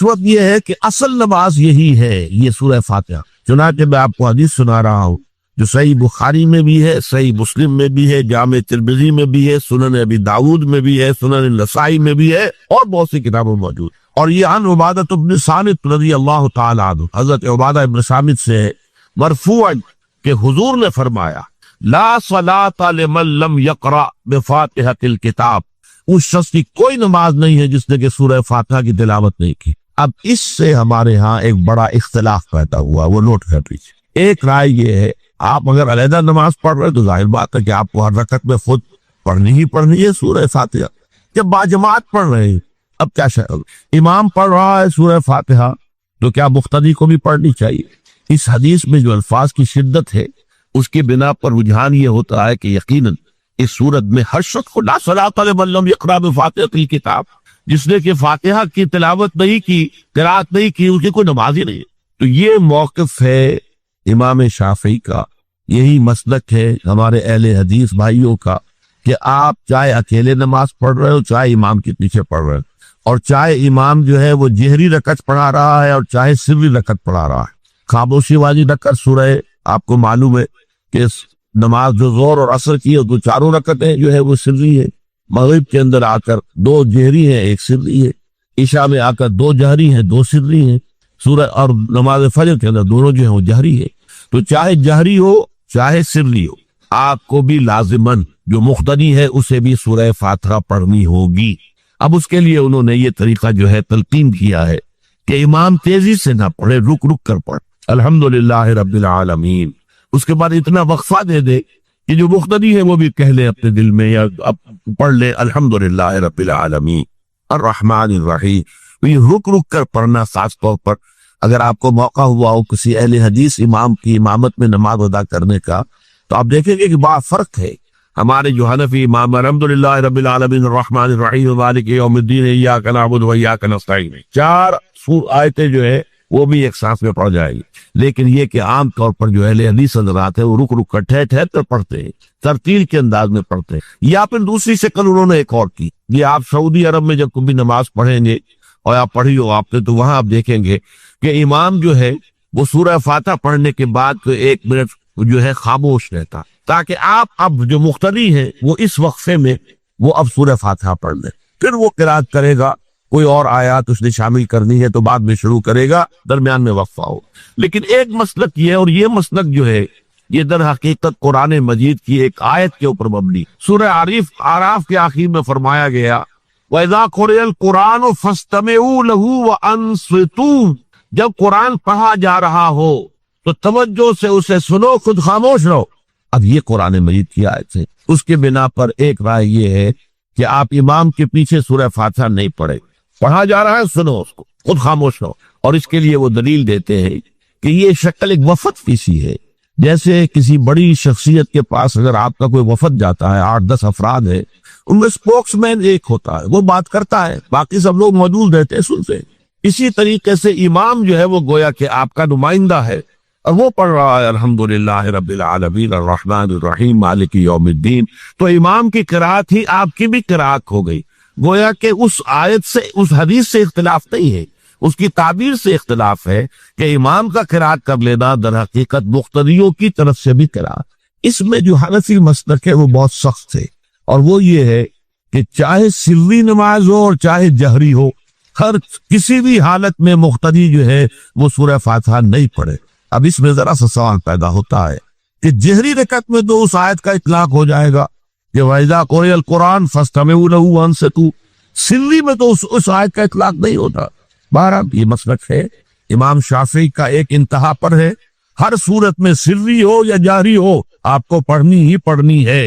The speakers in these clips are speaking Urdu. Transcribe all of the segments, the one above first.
اس وقت یہ ہے کہ اصل نماز یہی ہے، یہ سورہ فاتحہ۔ چنانچہ میں آپ کو حدیث سنا رہا ہوں جو صحیح بخاری میں بھی ہے، صحیح مسلم میں بھی ہے، جامع ترمذی میں بھی ہے، سنن ابی داؤد میں بھی ہے، سنن نسائی میں بھی ہے، اور بہت سی کتابوں میں موجود۔ اور یہ عن عبادہ بن صامت رضی اللہ تعالی عنہ، حضرت عبادہ ابن صامت سے مرفوعا کہ حضور نے فرمایا لا صلاۃ لمن لم یقرأ بفاتحۃ الکتاب، اس شخص کی کوئی نماز نہیں ہے جس نے کہ سورہ فاتحہ کی تلاوت نہیں کی۔ اب اس سے ہمارے ہاں ایک بڑا اختلاف پیدا ہوا، وہ نوٹ کر لیجیے۔ ایک رائے یہ ہے آپ اگر علیحدہ نماز پڑھ رہے تو ظاہر بات ہے کہ آپ کو ہر رکعت میں خود پڑھنی ہی پڑھنی ہے سورہ فاتحہ۔ جب باجماعت پڑھ رہے ہیں، اب کیا امام پڑھ رہا ہے سورہ فاتحہ تو کیا مقتدی کو بھی پڑھنی چاہیے؟ اس حدیث میں جو الفاظ کی شدت ہے اس کی بنا پر رجحان یہ ہوتا ہے کہ یقیناً اس صورت میں ہر شخص کو لا صلاۃ لمن لم یقرأ بفاتحۃ الکتاب، جس نے کہ فاتحہ کی تلاوت نہیں کی، قرات نہیں کی، اس کی کوئی نماز ہی نہیں ہے۔ تو یہ موقف ہے امام شافعی کا، یہی مسلک ہے ہمارے اہل حدیث بھائیوں کا کہ آپ چاہے اکیلے نماز پڑھ رہے ہو، چاہے امام کے پیچھے پڑھ رہے ہو، اور چاہے امام جو ہے وہ جہری رکعت پڑھا رہا ہے اور چاہے سری رکعت پڑھا رہا ہے۔ خاموشی والی رکعت سورہ، آپ کو معلوم ہے کہ نماز جو زور اور عصر کی ہے تو چاروں رکعتیں جو ہے وہ سری ہے، مغرب کے اندر آ کر دو جہری ہیں ایک سری ہے، عشاء میں آ کر دو جہری ہیں دو سری ہیں، سورہ اور نماز فجر کے اندر دونوں جو ہیں وہ جہری ہے۔ تو چاہے جہری ہو چاہے سری ہو، آپ کو بھی لازماً جو مقتدی ہے اسے بھی سورہ فاتحہ پڑھنی ہوگی۔ اب اس کے لیے انہوں نے یہ طریقہ جو ہے تلقین کیا ہے کہ امام تیزی سے نہ پڑھے، رک رک کر پڑھ الحمدللہ رب العالمین، اس کے بعد اتنا وقفہ دے دے کہ جو مقتدی ہے وہ بھی کہہ لے اپنے دل میں یا پڑھ لے الحمدللہ رب العالمین الرحمن الرحیم۔ تو یہ رک رک کر پڑھنا، خاص طور پر اگر آپ کو موقع ہوا ہو کسی اہل حدیث امام کی امامت میں نماز ادا کرنے کا، تو آپ دیکھیں گے کہ بڑا فرق ہے۔ ہمارے جو حنفی امام الحمدللہ رب العالمین الرحمن الرحیم مالک یوم الدین ایاک نعبد و ایاک نستعین، چار آیتیں جو ہے وہ بھی ایک سانس میں پڑھ جائے گی، لیکن یہ کہ عام طور پر جو اہل حدیث حضرات ہیں وہ رک رک کر ٹھہر ٹھہر کر پڑھتے ہیں، ترتیل کے انداز میں پڑھتے ہیں۔ یا پھر دوسری شکل انہوں نے ایک اور کی، یہ آپ سعودی عرب میں جب کبھی نماز پڑھیں گے اور آپ پڑھی ہو آپ نے، تو وہاں آپ دیکھیں گے کہ امام جو ہے وہ سورہ فاتحہ پڑھنے کے بعد تو 1 منٹ جو ہے خاموش رہتا، تاکہ آپ اب جو مقتدی ہیں وہ اس وقفے میں وہ اب سورہ فاتحہ پڑھ لیں، پھر وہ قرات کرے گا، کوئی اور آیات اس نے شامل کرنی ہے تو بعد میں شروع کرے گا، درمیان میں وقفہ ہو۔ لیکن ایک مسلک یہ ہے، اور یہ مسلک جو ہے یہ در حقیقت قرآن مجید کی ایک آیت کے اوپر مبنی۔ سورہ اعراف کے آخر میں فرمایا گیا وَإِذَا قُرِئَ الْقُرْآنُ فَاسْتَمِعُوا لَهُ وَأَنصِتُوا، جب قرآن پڑھا جا رہا ہو تو توجہ سے اسے سنو، خود خاموش رہو۔ اب یہ قرآن مجید کی آیت ہے، اس کے بنا پر ایک رائے یہ ہے کہ آپ امام کے پیچھے سورہ فاتحہ نہیں پڑھیں، پڑھا جا رہا ہے سنو اس کو، خود خاموش رہو۔ اور اس کے لیے وہ دلیل دیتے ہیں کہ یہ شکل ایک وفد کی سی ہے، جیسے کسی بڑی شخصیت کے پاس اگر آپ کا کوئی وفد جاتا ہے، 8-10 افراد ہے، ان میں سپوکس مین ایک ہوتا ہے، وہ بات کرتا ہے، باقی سب لوگ موجود رہتے ہیں، سنتے ہیں۔ اسی طریقے سے امام جو ہے وہ گویا کہ آپ کا نمائندہ ہے، اور وہ پڑھ رہا ہے الحمدللہ رب العالمین الرحمن الرحیم مالک یوم الدین، تو امام کی قرات ہی آپ کی بھی قرات ہو گئی۔ گویا کہ اس آیت سے، اس حدیث سے اختلاف نہیں ہے، اس کی تعبیر سے اختلاف ہے کہ امام کا قرات کر لینا در حقیقت مقتدیوں کی طرف سے بھی قرات۔ اس میں جو حنفی مسلک ہے وہ بہت سخت ہے، اور وہ یہ ہے کہ چاہے سری نماز ہو اور چاہے جہری ہو، ہر کسی بھی حالت میں مقتدی جو ہے وہ سورہ فاتحہ نہیں پڑھے۔ اب اس میں ذرا سا سوال پیدا ہوتا ہے کہ جہری رکعت میں تو اس آیت کا اطلاق ہو جائے گا کہ وَإِذَا قُرِئَ الْقُرْآنُ فَاسْتَمِعُوا لَهُ وَأَنصِتُوا، سری میں تو اس آیت کا اطلاق نہیں ہوتا۔ بہرحال یہ مسلک ہے امام شافعی کا، ایک انتہا پر ہے، ہر صورت میں سری ہو یا جہری ہو آپ کو پڑھنی ہی پڑھنی ہے،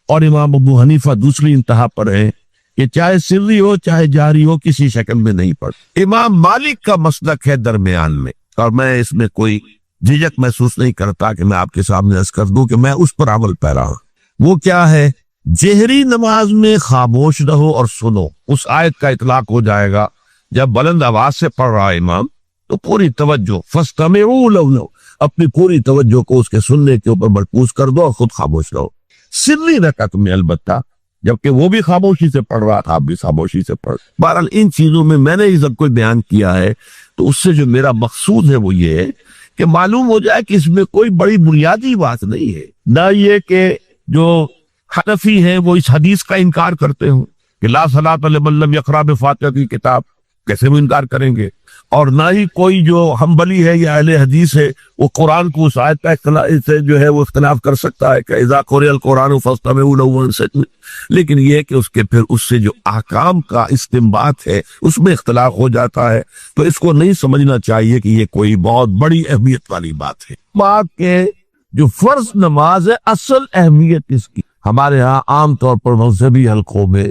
اور امام ابو حنیفہ دوسری انتہا پر ہے کہ چاہے سری ہو چاہے جہری ہو کسی شکل میں نہیں پڑھ۔ امام مالک کا مسلک ہے درمیان میں، اور میں اس میں کوئی جھجک محسوس نہیں کرتا کہ میں آپ کے سامنے عرض کر دوں کہ میں اس پر عمل پیرا ہوں۔ وہ کیا ہے؟ جہری نماز میں خاموش رہو اور سنو، اس آیت کا اطلاق ہو جائے گا جب بلند آواز سے پڑھ رہا ہے امام تو پوری توجہ فاستمعوا لہ، اپنی پوری توجہ کو اس کے سننے کے اوپر مرکوز کر دو اور خود خاموش رہو۔ سری رکعت میں البتہ جبکہ وہ بھی خاموشی سے پڑھ رہا تھا، آپ بھی خاموشی سے پڑھ. بہرحال ان چیزوں میں میں نے یہ سب کوئی بیان کیا ہے تو اس سے جو میرا مقصود ہے وہ یہ ہے کہ معلوم ہو جائے کہ اس میں کوئی بڑی بنیادی بات نہیں ہے. نہ یہ کہ جو حنفی ہیں وہ اس حدیث کا انکار کرتے ہوں کہ لا صلاۃ لمن لم یقرأ بفاتحۃ الکتاب، کیسے وہ انکار کریں گے. اور نہ ہی کوئی جو حنبلی ہے یا اہل حدیث ہے وہ قرآن کو اس آیت کا اختلاف سے جو ہے وہ اختلاف کر سکتا ہے کہ اذا قرئ القرآن فاستمعوا له وانصتوا. لیکن یہ کہ اس کے پھر اس سے جو احکام کا استنباط ہے اس میں اختلاف ہو جاتا ہے. تو اس کو نہیں سمجھنا چاہیے کہ یہ کوئی بہت بڑی اہمیت والی بات ہے. بات کہ جو فرض نماز ہے اصل اہمیت اس کی ہمارے ہاں عام طور پر مذہبی حلقوں میں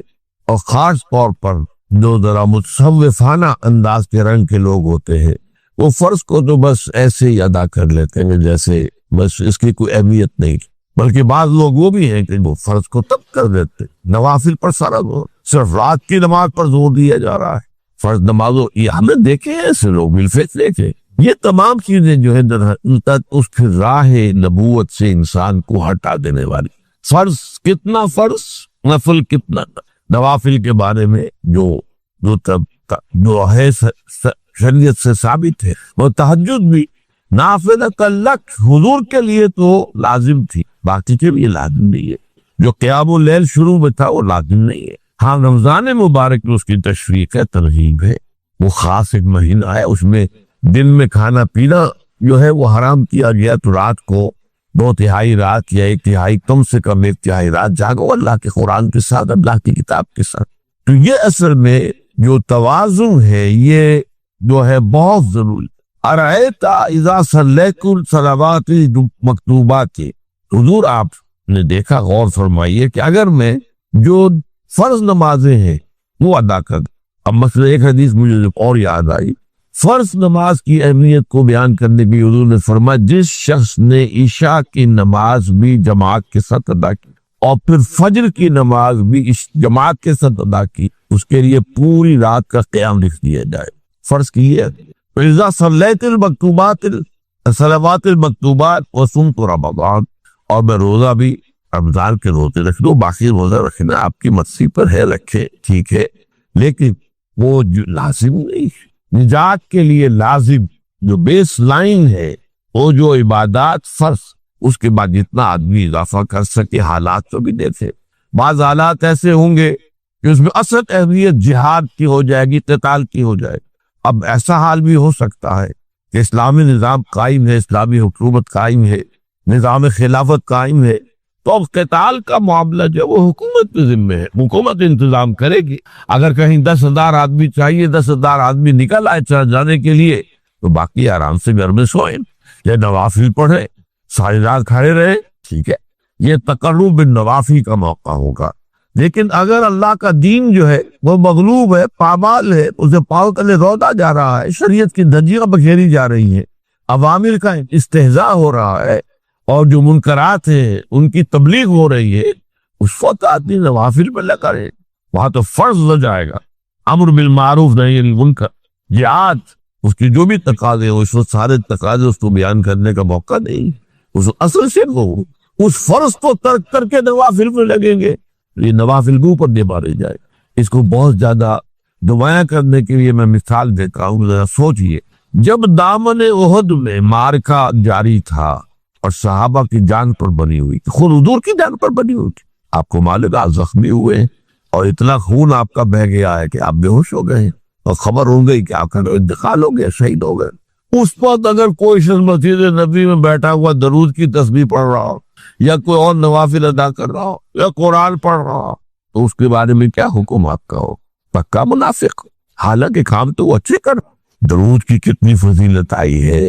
اور خاص طور پر جو ذرا متصوفانہ انداز کے رنگ کے لوگ ہوتے ہیں وہ فرض کو تو بس ایسے ہی ادا کر لیتے ہیں جیسے بس اس کی کوئی اہمیت نہیں. بلکہ بعض لوگ وہ بھی ہیں کہ وہ فرض کو تب کر دیتے، نوافل پر سارا زور، صرف رات کی نماز پر زور دیا جا رہا ہے. فرض نمازوں یہ ہم نے دیکھے ہیں، ایسے لوگ بالفعل دیکھے. یہ تمام چیزیں جو ہے اس کی راہ نبوت سے انسان کو ہٹا دینے والی. فرض کتنا فرض، نفل کتنا. نوافل کے بارے میں جو ہے شریعت سے ثابت ہے، وہ تہجد بھی نافلہ کلک حضور کے لیے تو لازم تھی، باقی کے لیے لازم نہیں ہے. جو قیام اللیل شروع میں تھا وہ لازم نہیں ہے. ہاں رمضان مبارک میں اس کی تشریق ہے، ترغیب ہے، وہ خاص ایک مہینہ ہے، اس میں دن میں کھانا پینا جو ہے وہ حرام کیا گیا. تو رات کو 2/3 رات یا 1/3 کم سے کم 1/3 رات جاگو اللہ کے قرآن کے ساتھ، اللہ کی کتاب کے ساتھ. تو یہ اصل میں جو توازن ہے یہ جو ہے بہت ضروری. ارأیت اذا صلیت الصلوات مکتوبات، حضور آپ نے دیکھا، غور فرمائیے کہ اگر میں جو فرض نمازیں ہیں وہ ادا کر دوں. اب مثلا ایک حدیث مجھے اور یاد آئی، فرض نماز کی اہمیت کو بیان کرنے کی حضور نے فرمایا جس شخص نے عشاء کی نماز بھی جماعت کے ساتھ ادا کی اور پھر فجر کی نماز بھی جماعت کے ساتھ ادا کی، اس کے لیے پوری رات کا قیام لکھ دیا جائے. فرض کی ہے اذا صلیت المکتوبات الصلوات المکتوبات وصمت رمضان، اور میں روزہ بھی رمضان کے روزے رکھ دو. باقی روزہ رکھنا آپ کی مرضی پر ہے، رکھے ٹھیک ہے، لیکن وہ جو لازم نہیں ہے. نجات کے لیے لازم جو بیس لائن ہے وہ جو عبادات فرض، اس کے بعد جتنا آدمی اضافہ کر سکے. حالات تو بھی دیکھے، بعض حالات ایسے ہوں گے کہ اس میں اصل اہمیت جہاد کی ہو جائے گی، قتال کی ہو جائے گی. اب ایسا حال بھی ہو سکتا ہے کہ اسلامی نظام قائم ہے، اسلامی حکومت قائم ہے، نظام خلافت قائم ہے، تو اب قتال کا معاملہ جو وہ حکومت کے ذمہ ہے، حکومت انتظام کرے گی. اگر کہیں 10,000 آدمی چاہیے، 10,000 آدمی نکل آئے چل جانے کے لیے، تو باقی آرام سے گھر میں سوئیں یا نوافل پڑھیں، ساری رات کھڑے رہے، ٹھیک ہے. یہ تقرب بالنوافل کا موقع ہوگا. لیکن اگر اللہ کا دین جو ہے وہ مغلوب ہے، پامال ہے، اسے پاؤں تلے رودا جا رہا ہے، شریعت کی دھجیاں بکھیری جا رہی ہیں، عوامر کا استہزاء ہو رہا ہے، اور جو منکرات ہیں ان کی تبلیغ ہو رہی ہے، اس وقت آدمی نوافل پہ لگا رہے، وہاں تو فرض ہو جائے گا. امر بالمعروف نہی عن المنکر، جہاد اس کی جو بھی تقاضے ہو، اس وقت سارے تقاضے اس کو بیان کرنے کا موقع نہیں. اس اصل سے وہ اس فرض کو ترک کر کے نوافل پہ لگیں گے، یہ نوافل کے اوپر دے مارے جائے. اس کو بہت زیادہ نمایاں کرنے کے لیے میں مثال دیتا ہوں. ذرا سوچئے، جب دامن احد میں معرکہ جاری تھا اور صحابہ کی جان پر بنی ہوئی تھی، خود حضور کی جان پر بنی ہوئی تھی، آپ کو معلوم ہے آپ زخمی ہوئے ہیں اور اتنا خون آپ کا بہہ گیا ہے کہ آپ بے ہوش ہو گئے ہیں اور خبر ہو گئی کہ آپ کا انتقال ہو گیا، شہید ہو گئے. اس وقت اگر کوئی شخص مسجد نبی میں بیٹھا ہوا درود کی تسبیح پڑھ رہا ہو یا کوئی اور نوافل ادا کر رہا ہو یا قرآن پڑھ رہا ہو، تو اس کے بارے میں کیا حکم آپ کا ہو؟ پکا منافق. حالانکہ کام تو وہ اچھے کر. درود کی کتنی فضیلت آئی ہے،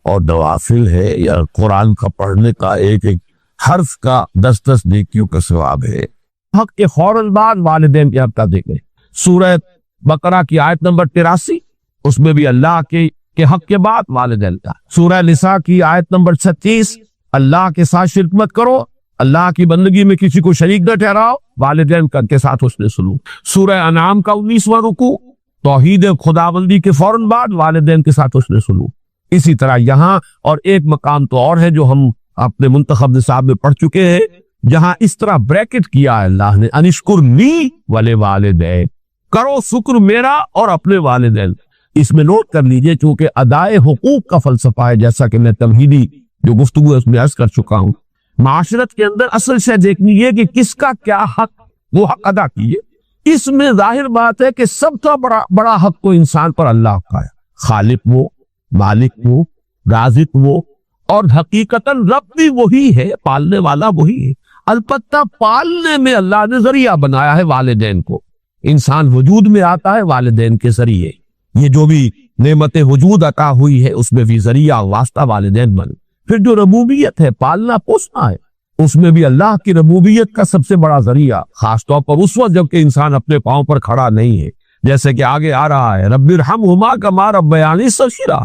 اور نوافل ہے یا قرآن کا پڑھنے کا ایک ایک حرف کا 10 نیکیوں کا ثواب ہے. حق کے فوراً بعد والدین کی حق دیکھیں. سورہ بقرہ کی آیت نمبر 83، اس میں بھی اللہ کے حق کے بعد والدین کا. سورہ نساء کی آیت نمبر 36، اللہ کے ساتھ شرک مت کرو، اللہ کی بندگی میں کسی کو شریک نہ ٹھہراؤ، والدین کے ساتھ حسن سلوک. سورہ انعام کا 19واں رکوع، توحید خداوندی کے فوراً بعد والدین کے ساتھ حسن سلوک. اسی طرح یہاں اور ایک مقام تو اور ہے جو ہم اپنے منتخب نصاب میں پڑھ چکے ہیں جہاں اس طرح بریکٹ کیا ہے اللہ نے انشکرنی ولوالدیک، کرو شکر میرا اور اپنے والدین. اس میں نوٹ کر لیجئے چونکہ ادائے حقوق کا فلسفہ ہے، جیسا کہ میں تمہیدی جو گفتگو ہے اس میں عرض کر چکا ہوں. معاشرت کے اندر اصل شے دیکھنی ہے کہ کس کا کیا حق، وہ حق ادا کیے. اس میں ظاہر بات ہے کہ سب سے بڑا حق تو انسان پر اللہ کا ہے، خالق وہ، مالک وہ، رازق وہ، اور حقیقتاً رب بھی وہی ہے، پالنے والا وہی ہے. البتہ پالنے میں اللہ نے ذریعہ بنایا ہے والدین کو. انسان وجود میں آتا ہے والدین کے ذریعے. یہ جو بھی نعمت وجود عطا ہوئی ہے اس میں بھی ذریعہ واسطہ والدین بن. پھر جو ربوبیت ہے، پالنا پوسنا ہے، اس میں بھی اللہ کی ربوبیت کا سب سے بڑا ذریعہ، خاص طور پر اس وقت جب کہ انسان اپنے پاؤں پر کھڑا نہیں ہے، جیسے کہ آگے آ رہا ہے رب ارحمہما کما ربیانی صغیرا.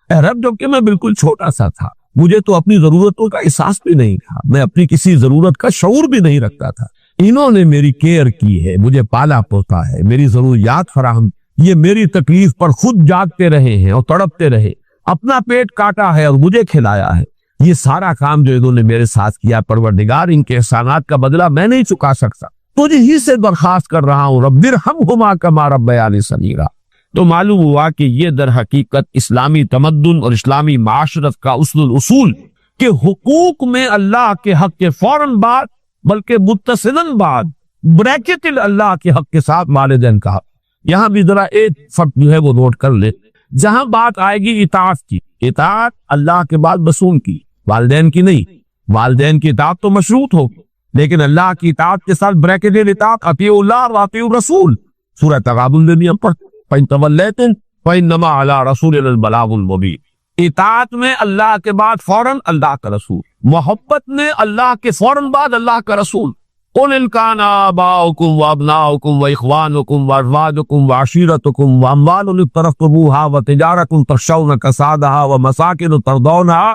اے رب جب کہ میں بالکل چھوٹا سا تھا، مجھے تو اپنی ضرورتوں کا احساس بھی نہیں تھا، میں اپنی کسی ضرورت کا شعور بھی نہیں رکھتا تھا، انہوں نے میری کیئر کی ہے، مجھے پالا پوتا ہے، میری ضروریات فراہم، یہ میری تکلیف پر خود جاگتے رہے ہیں اور تڑپتے رہے، اپنا پیٹ کاٹا ہے اور مجھے کھلایا ہے. یہ سارا کام جو انہوں نے میرے ساتھ کیا، پروردگار ان کے احسانات کا بدلہ میں نہیں چکا سکتا، تجھے ہی سے درخواست کر رہا ہوں رب ارحمہما کما ربیانی صغیرا. تو معلوم ہوا کہ یہ در حقیقت اسلامی تمدن اور اسلامی معاشرت کا اصول کہ حقوق میں اللہ کے حق کے فوراً بعد بلکہ متصلاً بعد بریکٹ اللہ کے حق کے ساتھ والدین کا حق. یہاں بھی ذرا ایک فرق جو ہے وہ نوٹ کر لے. جہاں بات آئے گی اطاعت کی، اطاعت اللہ کے بعد رسول کی، والدین کی نہیں. والدین کی اطاعت تو مشروط ہوگی، لیکن اللہ کی اطاعت کے ساتھ بریکٹ اطاعت اطیعوا اللہ واطیعوا الرسول. سورہ تغابن میں بھی ہم پڑھتے فَإِن تَوَلَّيْتُمْ فَإِنَّمَا عَلَىٰ رَسُولِنَا الْبَلَاغُ الْمُبِينُ. اطاعت میں اللہ کے بعد فوراً اللہ کا رسول، محبت میں اللہ کے فوراً بعد اللہ کا رسول. قُلْ إِنْ كَانَ آبَاؤُكُمْ وَأَبْنَاؤُكُمْ وَإِخْوَانُكُمْ وَأَزْوَاجُكُمْ وَعَشِيرَتُكُمْ وَأَمْوَالٌ اقْتَرَفْتُمُوهَا وَتِجَارَةٌ تَخْشَوْنَ كَسَادَهَا وَمَسَاكِنُ تَرْضَوْنَهَا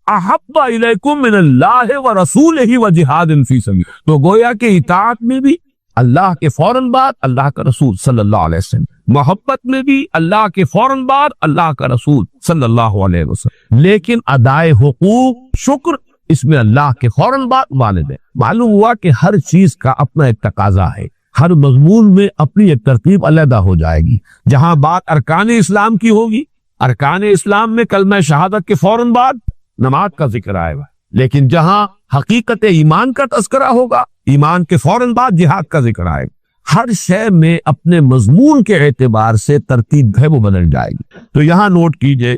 أَحَبَّ إِلَيْكُم مِّنَ اللَّهِ وَرَسُولِهِ وَجِهَادٍ فِي سَبِيلِهِ. تو گویا کہ اطاعت میں بھی اللہ کے فوراً بعد اللہ کا رسول صلی اللہ علیہ وسلم، محبت میں بھی اللہ کے فوراً بعد اللہ کا رسول صلی اللہ علیہ وسلم. لیکن ادائے حقوق، شکر، اس میں اللہ کے فوراً بعد والدین. معلوم ہوا کہ ہر چیز کا اپنا ایک تقاضا ہے، ہر مضمون میں اپنی ایک ترتیب علیحدہ ہو جائے گی. جہاں بات ارکان اسلام کی ہوگی، ارکان اسلام میں کلمہ شہادت کے فوراً بعد نماز کا ذکر آئے گا. لیکن جہاں حقیقت ایمان کا تذکرہ ہوگا، ایمان کے فوراً بعد جہاد کا ذکر آئے گا. ہر شے میں اپنے مضمون کے اعتبار سے ترتیب ہے وہ بدل جائے گی. تو یہاں نوٹ کیجئے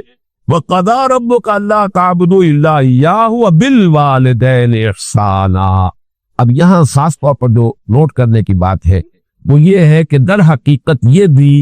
وَقَضَىٰ رَبُّكَ أَلَّا تَعْبُدُوا إِلَّا إِيَّاهُ وَبِالْوَالِدَيْنِ إِحْسَانًا. اب یہاں خاص طور پر جو نوٹ کرنے کی بات ہے وہ یہ ہے کہ در حقیقت یہ بھی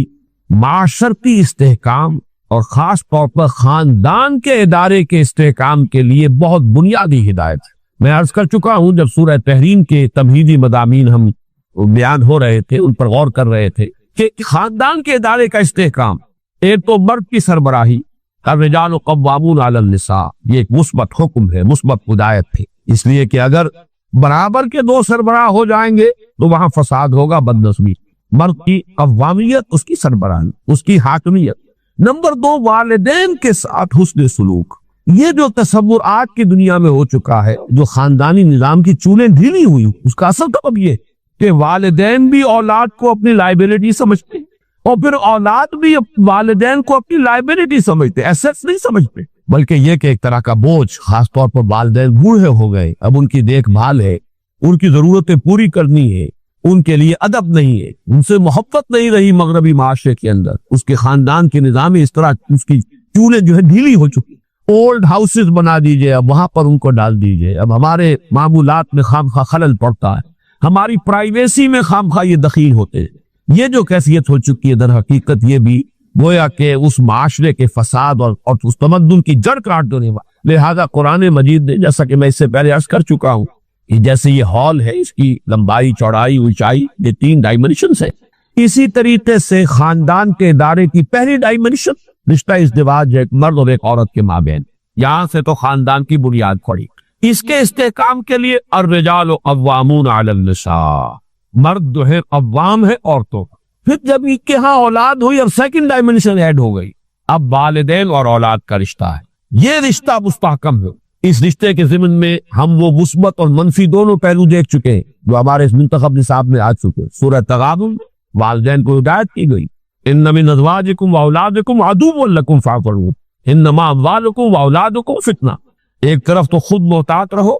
معاشرتی استحکام اور خاص طور پر خاندان کے ادارے کے استحکام کے لیے بہت بنیادی ہدایت ہے. میں عرض کر چکا ہوں جب سورہ تحریم کے تمہیدی مضامین ہم بیان ہو رہے تھے، ان پر غور کر رہے تھے کہ خاندان کے ادارے کا استحکام، ایک تو مرد کی سربراہی، الرجال قوامون علی النساء، یہ ایک مثبت حکم ہے، مثبت ہدایت ہے. اس لیے کہ اگر برابر کے دو سربراہ ہو جائیں گے تو وہاں فساد ہوگا، بدنظمی. مرد کی قوامیت، اس کی سربراہی، اس کی حاکمیت. نمبر دو، والدین کے ساتھ حسن سلوک. یہ جو تصور آج کی دنیا میں ہو چکا ہے، جو خاندانی نظام کی چولیں ڈھیلی ہوئی، اس کا اصل سبب یہ کہ والدین بھی اولاد کو اپنی لائبلٹی سمجھتے ہیں، اور پھر اولاد بھی والدین کو اپنی لائبلٹی سمجھتے، ایسیٹس نہیں سمجھتے، بلکہ یہ کہ ایک طرح کا بوجھ. خاص طور پر والدین بوڑھے ہو گئے، اب ان کی دیکھ بھال ہے، ان کی ضرورتیں پوری کرنی ہے، ان کے لیے ادب نہیں ہے، ان سے محبت نہیں رہی مغربی معاشرے کے اندر. اس کے خاندان کے نظام اس طرح اس کی چولیں جو ہے ڈھیلی ہو چکی. اولڈ ہاؤسز بنا دیجئے، اب وہاں پر ان کو ڈال دیجئے. اب ہمارے معمولات میں خامخواہ خلل پڑتا ہے، ہماری پرائیویسی میں خامخواہ یہ دخیل ہوتے ہیں. یہ جو کیفیت ہو چکی ہے در حقیقت یہ بھی گویا کہ اس معاشرے کے فساد اور اس تمدن کی جڑ کاٹ دینے والا. لہذا قرآن مجید نے، جیسا کہ میں اس سے پہلے عرض کر چکا ہوں، کہ جیسے یہ ہال ہے، اس کی لمبائی، چوڑائی، اونچائی، یہ 3 ڈائمنشنز ہیں. اسی طریقے سے خاندان کے ادارے کی پہلی ڈائمنشن رشتہ ازدواج ایک مرد اور ایک عورت کے مابین. یہاں سے تو خاندان کی بنیاد پڑی. اس کے استحکام کے لیے الرجال قوامون علی النساء، مرد جو ہے قوام ہے عورتوں. پھر جب ان کے ہاں اولاد ہوئی، اب سیکنڈ ڈائمنشن ایڈ ہو گئی. اب والدین اور اولاد کا رشتہ ہے، یہ رشتہ مستحکم ہے. اس رشتے کے ضمن میں ہم وہ مثبت اور منفی دونوں پہلو دیکھ چکے ہیں جو ہمارے اس منتخب نصاب میں آ چکے ہیں۔ سورہ تغابن والدین کو ہدایت کی گئی، ان من ازواجکم واولادکم عدو لکم فاعذروہم انما اموالکم واولادکم فتنہ۔ ایک طرف تو خود محتاط رہو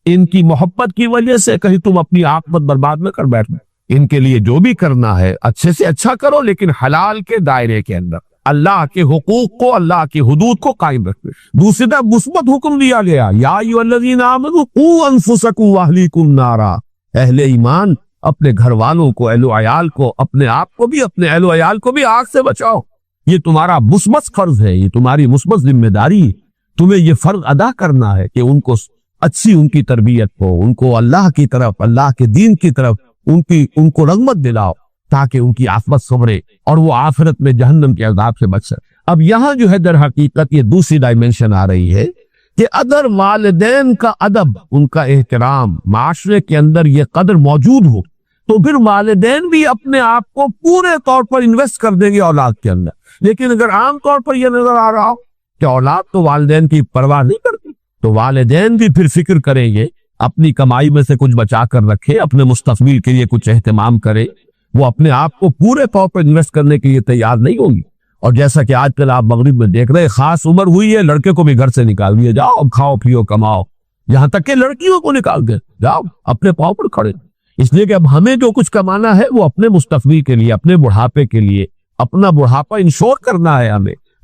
ان کی محبت کی وجہ سے کہیں تم اپنی عاقبت برباد میں کر بیٹھنا، ان کے لیے جو بھی کرنا ہے اچھے سے اچھا کرو لیکن حلال کے دائرے کے اندر، اللہ کے حقوق کو، اللہ کی حدود کو قائم رکھے۔ دوسری طرف مثبت حکم دیا گیا، یا ایھا الذین آمنوا قوا انفسکم واہلیکم نارا، اہل ایمان اپنے گھر والوں کو، اہل و عیال کو، اپنے آپ کو بھی، اپنے اہل و عیال کو بھی آگ سے بچاؤ۔ یہ تمہارا مثبت فرض ہے، یہ تمہاری مثبت ذمہ داری ہے، تمہیں یہ فرض ادا کرنا ہے کہ ان کو اچھی ان کی تربیت ہو، ان کو اللہ کی طرف، اللہ کے دین کی طرف ان کو رغبت دلاؤ تاکہ ان کی عاقبت سنورے اور وہ آخرت میں جہنم کے عذاب سے بچ سکے۔ اب یہاں جو ہے در حقیقت یہ دوسری ڈائمنشن آ رہی ہے کہ اگر والدین کا ادب، ان کا احترام معاشرے کے اندر یہ قدر موجود ہو تو پھر والدین بھی اپنے آپ کو پورے طور پر انویسٹ کر دیں گے اولاد کے اندر۔ لیکن اگر عام طور پر یہ نظر آ رہا ہو کہ اولاد تو والدین کی پرواہ نہیں کرتی، تو والدین بھی پھر فکر کریں گے، اپنی کمائی میں سے کچھ بچا کر رکھے، اپنے مستقبل کے لیے کچھ اہتمام کرے، وہ اپنے آپ کو پورے طور پر انویسٹ کرنے کے لیے تیار نہیں ہوگی۔ اور جیسا کہ آج کل آپ مغرب میں دیکھ رہے، خاص عمر ہوئی ہے لڑکے کو بھی گھر سے نکال دیا، جاؤ اب کھاؤ پیو کماؤ، یہاں تک کہ لڑکیوں کو نکال دے، جاؤ اپنے پاؤں پر کھڑے۔ اس لیے کہ اب ہمیں جو کچھ کمانا ہے وہ اپنے مستقبل کے لیے، اپنے بڑھاپے کے لیے، اپنا بڑھاپا انشور کرنا ہے،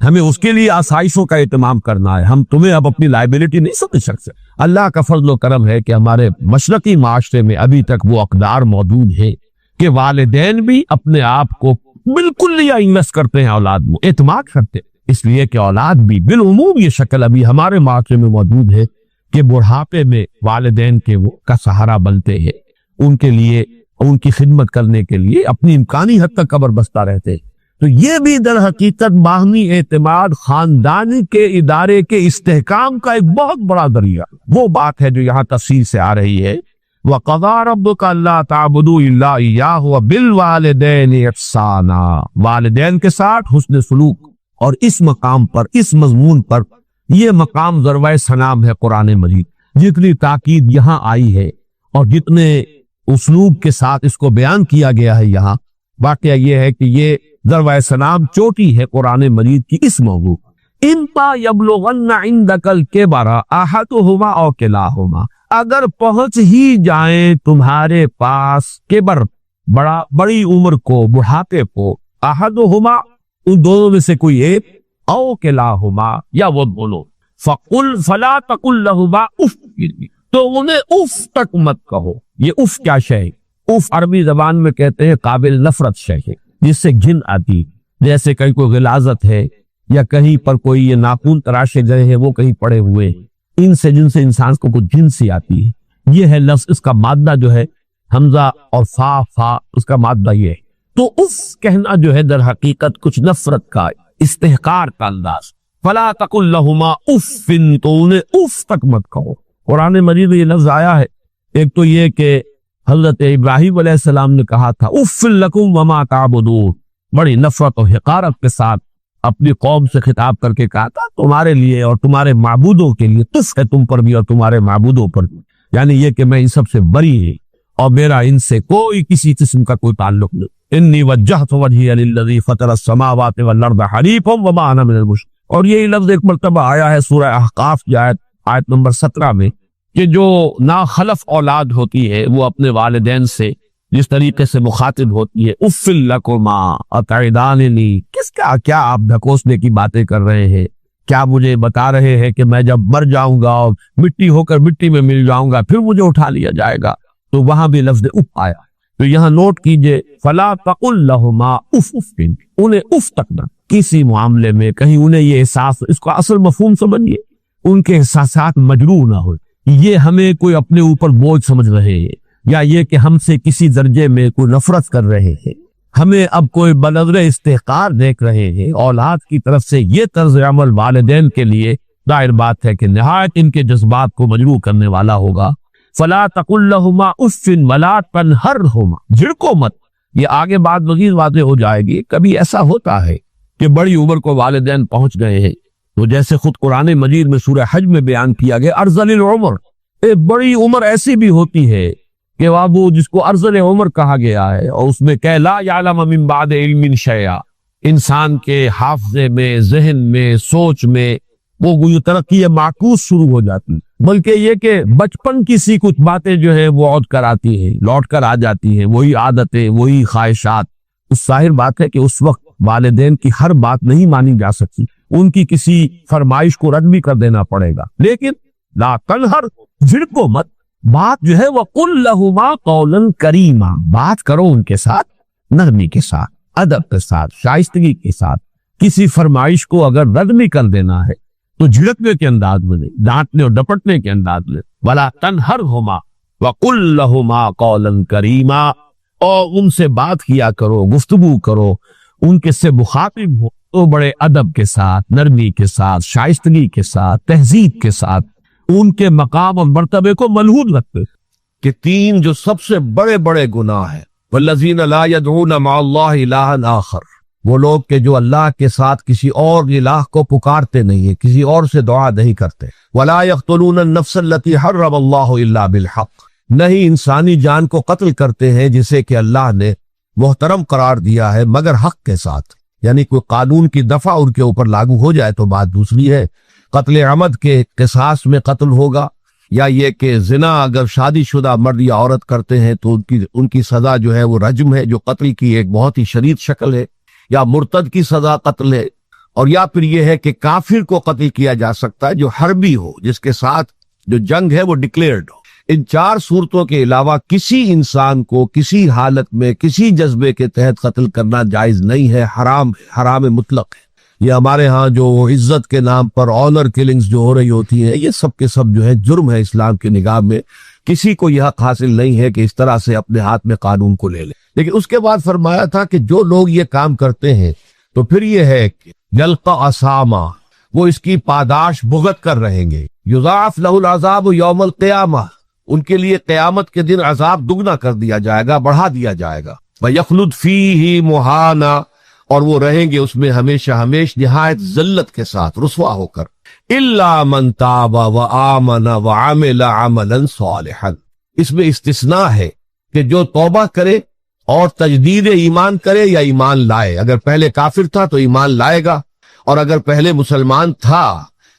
ہمیں اس کے لیے آسائشوں کا اہتمام کرنا ہے۔ ہم تمہیں اب اپنی لائبلٹی نہیں سمجھ سکتے۔ اللہ کا فضل و کرم ہے کہ ہمارے مشرقی معاشرے میں ابھی تک وہ اقدار موجود ہے کہ والدین بھی اپنے آپ کو بالکل لیا انویسٹ کرتے ہیں اولاد میں، اعتماد کرتے ہیں۔ اس لیے کہ اولاد بھی بالعموم یہ شکل ابھی ہمارے معاشرے میں موجود ہے کہ بڑھاپے میں والدین کے وہ کا سہارا بنتے ہیں، ان کے لیے، ان کی خدمت کرنے کے لیے اپنی امکانی حد تک قبر بستہ رہتے ہیں۔ تو یہ بھی در حقیقت باہمی اعتماد، خاندانی کے ادارے کے استحکام کا ایک بہت بڑا ذریعہ، وہ بات ہے جو یہاں تفصیل سے آ رہی ہے۔ وَقَضَىٰ رَبُّكَ أَلَّا تَعْبُدُوا إِلَّا إِيَّاهُ وَبِالْوَالِدَيْنِ إِحْسَانًا، والدین کے ساتھ حسن سلوک۔ اور اس مقام پر، اس مضمون پر، یہ مقام ذروۂ سلام ہے قرآن مجید۔ جتنی تاکید یہاں آئی ہے اور جتنے اسلوب کے ساتھ اس کو بیان کیا گیا ہے یہاں، واقعہ یہ ہے کہ یہ ذروۂ سلام چوٹی ہے قرآن مجید کی اس موضوع۔ اِمَّا يَبْلُغَنَّ عِندَكَ الْكِبَرَ أَحَدُهُمَا أَوْ كِلَاهُمَا، اگر پہنچ ہی جائیں تمہارے پاس کبر، بڑی عمر کو، بڑھاپے کو، احدہما، ان دونوں میں سے کوئی ایک، او کلاہما، یا وہ دونوں، فلا تقل لہما اف، تو انہیں اف تک مت کہو۔ یہ اف کیا شے ہے؟ اف عربی زبان میں کہتے ہیں قابل نفرت شے ہے، جس سے گھن آتی، جیسے کہیں کوئی غلاظت ہے یا کہیں پر کوئی یہ ناخن تراشے گئے ہیں وہ کہیں پڑے ہوئے، ان سے جن سے انسان کو کچھ گھن سی آتی ہے۔ یہ ہے لفظ، اس کا مادہ جو ہے حمزہ اور فا، اس کا مادہ یہ ہے۔ تو اف کہنا جو ہے در حقیقت کچھ نفرت کا، استحقار کا انداز۔ فلا تقل لہما اف، تو انہیں اف تک مت کہو۔ قرآن مجید میں یہ لفظ آیا ہے، ایک تو یہ کہ حضرت ابراہیم علیہ السلام نے کہا تھا اف لکم وما تعبدون، بڑی نفرت اور حقارت کے ساتھ اپنی قوم سے خطاب کر کے کہا تھا تمہارے لیے اور تمہارے معبودوں کے لیے تف ہے، تم پر بھی اور تمہارے معبودوں پر بھی، یعنی یہ کہ میں ان سب سے بری ہے اور میرا ان سے کوئی کسی قسم کا کوئی تعلق نہیں۔ انی وجہت وجہی للذی فطر السماوات والارض حنیفا وما انا من المشرکین۔ اور یہی لفظ ایک مرتبہ آیا ہے سورہ احقاف کی آیت نمبر 17 میں کہ جو ناخلف اولاد ہوتی ہے وہ اپنے والدین سے جس طریقے سے مخاطب ہوتی ہے، اف لکما اتعداننی، کس کا کیا آپ ڈھکوسنے کی باتیں کر رہے ہیں؟ کیا مجھے بتا رہے ہیں کہ میں جب مر جاؤں گا اور مٹی ہو کر مٹی میں مل جاؤں گا پھر مجھے اٹھا لیا جائے گا؟ تو وہاں بھی لفظ اف آیا۔ تو یہاں نوٹ کیجئے، فلا تقل لہما اف، انہیں اف تک نہ، کسی معاملے میں کہیں انہیں یہ احساس، اس کو اصل مفہوم سمجھیے، ان کے احساسات مجروح نہ ہو، یہ ہمیں کوئی اپنے اوپر بوجھ سمجھ رہے ہیں یا یہ کہ ہم سے کسی درجے میں کوئی نفرت کر رہے ہیں، ہمیں اب کوئی بنظر استحقار دیکھ رہے ہیں۔ اولاد کی طرف سے یہ طرز عمل والدین کے لیے ظاہر بات ہے کہ نہایت ان کے جذبات کو مجروح کرنے والا ہوگا۔ فلا تقل لہما اف ولا تنہرہما، جھڑکو مت۔ یہ آگے بات مزید واضح ہو جائے گی۔ کبھی ایسا ہوتا ہے کہ بڑی عمر کو والدین پہنچ گئے ہیں تو جیسے خود قرآن مجید میں سورہ حج میں بیان کیا گیا ارذل العمر، ایک بڑی عمر ایسی بھی ہوتی ہے کہ وہ جس کو ارذل عمر کہا گیا ہے، اور اس میں کہ لا یعلم من بعد علم شیئا، انسان کے حافظے میں، ذہن میں، سوچ میں وہ ترقی معکوس شروع ہو جاتی، بلکہ یہ کہ بچپن کی سی کچھ باتیں جو ہے وہ عود کر آتی ہیں، لوٹ کر آ جاتی ہیں، وہی عادتیں، وہی خواہشات۔ اس ظاہر بات ہے کہ اس وقت والدین کی ہر بات نہیں مانی جا سکتی، ان کی کسی فرمائش کو رد بھی کر دینا پڑے گا، لیکن لا تنہر، جھڑکو مت، بات جو ہے وَقُلْ لَهُمَا قَوْلًا كَرِيمًا، بات کرو ان کے ساتھ نرمی کے ساتھ، ادب کے ساتھ، شائستگی کے ساتھ۔ کسی فرمائش کو اگر رد بھی کر دینا ہے تو جھڑکنے کے انداز میں نہیں، ڈانٹنے اور ڈپٹنے کے انداز میں۔ وَلَا تَنْهَرْهُمَا وَقُلْ لَهُمَا قَوْلًا كَرِيمًا، اور ان سے بات کیا کرو، گفتگو کرو، ان کے سے مخاطب ہو تو بڑے ادب کے ساتھ، نرمی کے ساتھ، شائستگی کے ساتھ، تہذیب کے ساتھ، ان کے مقام اور مرتبے کو ملحوظ رکھتے۔ کہ تین جو سب سے بڑے بڑے گناہ ہیں، وَالَّذِينَ لَا يَدْعُونَ مَعَ اللَّهِ إِلَٰهًا آخَرَ، وہ لوگ کہ جو اللہ کے ساتھ کسی اور الہ کو پکارتے نہیں ہیں، کسی اور سے دعا نہیں کرتے۔ وَلَا يَقْتُلُونَ النَّفْسَ الَّتِي حَرَّمَ اللَّهُ إِلَّا بِالْحَقِّ، نہیں انسانی جان کو قتل کرتے ہیں جسے کہ اللہ نے محترم قرار دیا ہے مگر حق کے ساتھ، یعنی کوئی قانون کی دفعہ ان کے اوپر لاگو ہو جائے تو بات دوسری ہے۔ قتل عمد کے قصاص میں قتل ہوگا، یا یہ کہ زنا اگر شادی شدہ مرد یا عورت کرتے ہیں تو ان کی سزا جو ہے وہ رجم ہے، جو قتل کی ایک بہت ہی شدید شکل ہے، یا مرتد کی سزا قتل ہے، اور یا پھر یہ ہے کہ کافر کو قتل کیا جا سکتا ہے جو حربی ہو، جس کے ساتھ جو جنگ ہے وہ ڈکلیئرڈ ہو۔ ان چار صورتوں کے علاوہ کسی انسان کو کسی حالت میں کسی جذبے کے تحت قتل کرنا جائز نہیں ہے، حرام ہے، حرام مطلق ہے۔ یہ ہمارے ہاں جو عزت کے نام پر آنر کلنگز جو ہو رہی ہوتی ہیں، یہ سب کے سب جو ہے جرم ہے اسلام کی نگاہ میں۔ کسی کو یہ حق حاصل نہیں ہے کہ اس طرح سے اپنے ہاتھ میں قانون کو لے لے۔ لیکن اس کے بعد فرمایا تھا کہ جو لوگ یہ کام کرتے ہیں تو پھر یہ ہے کہ یلقا اسامہ، وہ اس کی پاداش بھگت کر رہیں گے۔ یضاعف لہ العذاب یوم القیامہ، ان کے لیے قیامت کے دن عذاب دگنا کر دیا جائے گا، بڑھا دیا جائے گا۔ وَيَخْلُدْ فِيهِ مُهَانًا، اور وہ رہیں گے اس میں ہمیشہ ہمیش نہایت ذلت کے ساتھ، رسوا ہو کر۔ إِلَّا مَنْ تَابَ وَآمَنَ وَعَمِلَ عَمَلًا صَالِحًا، اس میں استثناء ہے کہ جو توبہ کرے اور تجدید ایمان کرے یا ایمان لائے۔ اگر پہلے کافر تھا تو ایمان لائے گا، اور اگر پہلے مسلمان تھا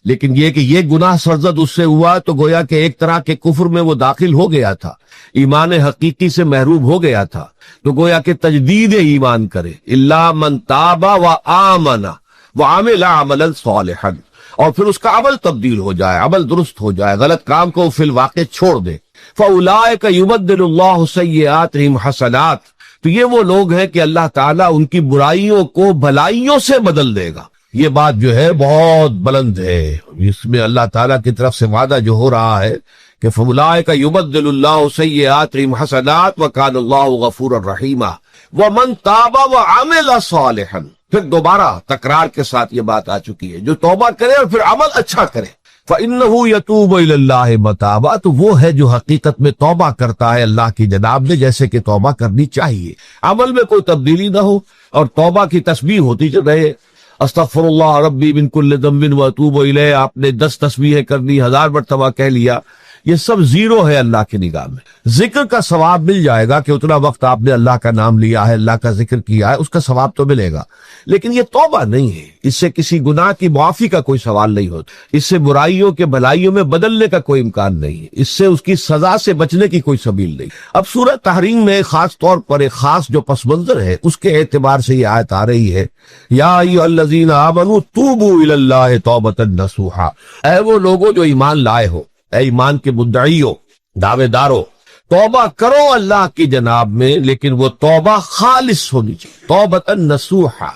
لیکن یہ کہ یہ گناہ سرزد اس سے ہوا تو گویا کہ ایک طرح کے کفر میں وہ داخل ہو گیا تھا، ایمان حقیقی سے محروم ہو گیا تھا، تو گویا کہ تجدید ایمان کرے۔ الا من تاب وآمن وعمل عملا صالحا، اور پھر اس کا عمل تبدیل ہو جائے، عمل درست ہو جائے، غلط کام کو فی الواقع چھوڑ دے۔ فاولئک یبدل اللہ سیئاتہم حسنات، تو یہ وہ لوگ ہیں کہ اللہ تعالیٰ ان کی برائیوں کو بھلائیوں سے بدل دے گا۔ یہ بات جو ہے بہت بلند ہے، اس میں اللہ تعالیٰ کی طرف سے وعدہ جو ہو رہا ہے کہ فَأُولَٰئِکَ يُبَدِّلُ اللَّهُ سَیِّئَاتِهِمْ حَسَنَاتٍ وَكَانَ اللَّهُ غَفُورًا رَحِیمًا وَمَن تَابَ وَعَمِلَ صَالِحًا، پھر دوبارہ تکرار کے ساتھ یہ بات آ چکی ہے، جو توبہ کرے اور پھر عمل اچھا کرے، فَإِنَّهُ يَتُوبُ إِلَى اللَّهِ مَتَابًا، تو وہ ہے جو حقیقت میں توبہ کرتا ہے اللہ کی جناب میں، جیسے کہ توبہ کرنی چاہیے، عمل میں کوئی تبدیلی نہ ہو اور توبہ کی تسبیح ہوتی رہے۔ استغفر اللہ ربی من کل ذنب واتوب الیہ، آپ نے 10 تسبیحیں کر لی، 1000 مرتبہ کہہ لیا، یہ سب زیرو ہے اللہ کی نگاہ میں۔ ذکر کا ثواب مل جائے گا کہ اتنا وقت آپ نے اللہ کا نام لیا ہے، اللہ کا ذکر کیا ہے، اس کا ثواب تو ملے گا، لیکن یہ توبہ نہیں ہے، اس سے کسی گناہ کی معافی کا کوئی سوال نہیں ہوتا، اس سے برائیوں کے بھلائیوں میں بدلنے کا کوئی امکان نہیں ہے، اس سے اس کی سزا سے بچنے کی کوئی سبیل نہیں۔ اب سورہ تحریم میں خاص طور پر ایک خاص جو پس منظر ہے اس کے اعتبار سے یہ آیت آ رہی ہے، یا ایھا الذین آمنوا توبوا الی اللہ توبۃ نصوحا، اے وہ لوگوں جو ایمان لائے ہو، اے ایمان کے مدعیوں، دعوے داروں، توبہ کرو اللہ کی جناب میں، لیکن وہ توبہ خالص ہونی چاہیے، توبۃ نصوحا۔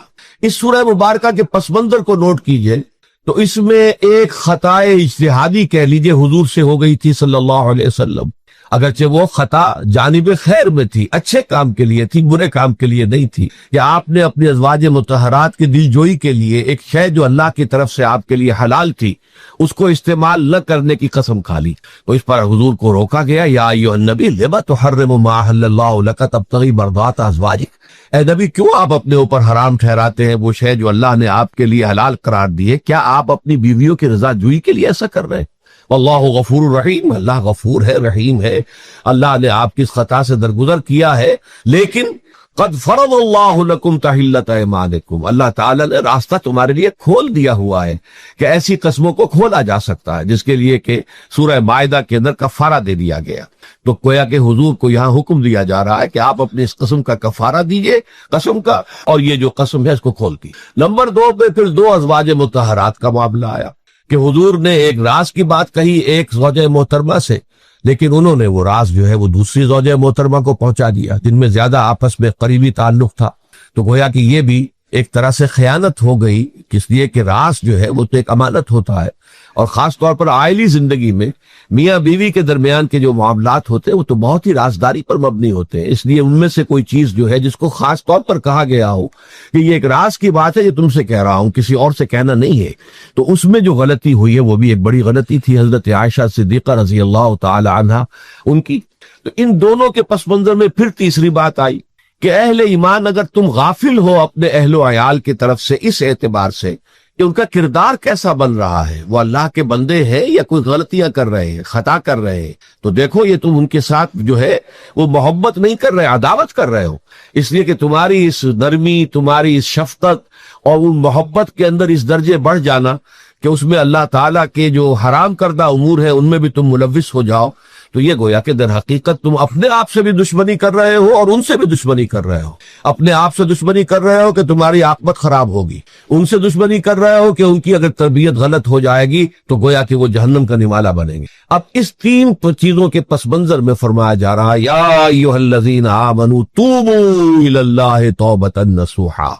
اس سورہ مبارکہ کے پس منظر کو نوٹ کیجئے تو اس میں ایک خطا اجتہادی کہہ لیجئے حضور سے ہو گئی تھی صلی اللہ علیہ وسلم، اگرچہ وہ خطا جانب خیر میں تھی، اچھے کام کے لیے تھی، برے کام کے لیے نہیں تھی، کہ آپ نے اپنی ازواج مطہرات کی دل جوئی کے لیے ایک شے جو اللہ کی طرف سے آپ کے لیے حلال تھی اس کو استعمال نہ کرنے کی قسم کھا لی، تو اس پر حضور کو روکا گیا، یا ایھا النبی لما تحرم ما احل اللہ لک تبتغی مرضات ازواجک، اے نبی کیوں آپ اپنے اوپر حرام ٹھہراتے ہیں وہ شے جو اللہ نے آپ کے لیے حلال قرار دی ہے؟ کیا آپ اپنی بیویوں کی رضا جوئی کے لیے ایسا کر رہے ہیں؟ واللہ غفور الرحیم، اللہ غفور ہے، رحیم ہے، اللہ نے آپ کی اس خطا سے درگزر کیا ہے، لیکن قد فرض اللہ لکم تحلۃ ایمانکم، اللہ تعالیٰ نے راستہ تمہارے لیے کھول دیا ہوا ہے کہ ایسی قسموں کو کھولا جا سکتا ہے جس کے لیے کہ سورہ مائدہ کے اندر کفارہ دے دیا گیا۔ تو گویا کہ حضور کو یہاں حکم دیا جا رہا ہے کہ آپ اپنے اس قسم کا کفارہ دیجئے، قسم کا، اور یہ جو قسم ہے اس کو کھول دی۔ نمبر 2 پہ پھر 2 ازواج مطہرات کا معاملہ آیا کہ حضور نے ایک راز کی بات کہی ایک زوجہ محترمہ سے، لیکن انہوں نے وہ راز جو ہے وہ دوسری زوجہ محترمہ کو پہنچا دیا جن میں زیادہ آپس میں قریبی تعلق تھا۔ تو گویا کہ یہ بھی ایک طرح سے خیانت ہو گئی، اس لیے کہ راز جو ہے وہ تو ایک امانت ہوتا ہے، اور خاص طور پر عائلی زندگی میں میاں بیوی کے درمیان کے جو معاملات ہوتے ہیں وہ تو بہت ہی رازداری پر مبنی ہوتے ہیں، اس لیے ان میں سے کوئی چیز جو ہے جس کو خاص طور پر کہا گیا ہو کہ یہ ایک راز کی بات ہے، یہ تم سے کہہ رہا ہوں، کسی اور سے کہنا نہیں ہے، تو اس میں جو غلطی ہوئی ہے وہ بھی ایک بڑی غلطی تھی حضرت عائشہ صدیقہ رضی اللہ تعالی عنہا ان کی۔ تو ان دونوں کے پس منظر میں پھر تیسری بات آئی کہ اہل ایمان اگر تم غافل ہو اپنے اہل و عیال کی طرف سے اس اعتبار سے کہ ان کا کردار کیسا بن رہا ہے، وہ اللہ کے بندے ہیں یا کوئی غلطیاں کر رہے ہیں، خطا کر رہے ہیں، تو دیکھو یہ تم ان کے ساتھ جو ہے وہ محبت نہیں کر رہے، عداوت کر رہے ہو، اس لیے کہ تمہاری اس نرمی، تمہاری اس شفقت اور ان محبت کے اندر اس درجے بڑھ جانا کہ اس میں اللہ تعالیٰ کے جو حرام کردہ امور ہیں ان میں بھی تم ملوث ہو جاؤ، تو یہ گویا کہ در حقیقت تم اپنے آپ سے بھی دشمنی کر رہے ہو اور ان سے بھی دشمنی کر رہے ہو۔ اپنے آپ سے دشمنی کر رہے ہو کہ تمہاری عاقبت خراب ہوگی، ان سے دشمنی کر رہے ہو کہ ان کی اگر تربیت غلط ہو جائے گی تو گویا کہ وہ جہنم کا نمالہ بنیں گے۔ اب اس 3 چیزوں کے پس منظر میں فرمایا جا رہا ہے یا ایھا الذین آمنوا توبوا الی اللہ توبۃ نصوحا،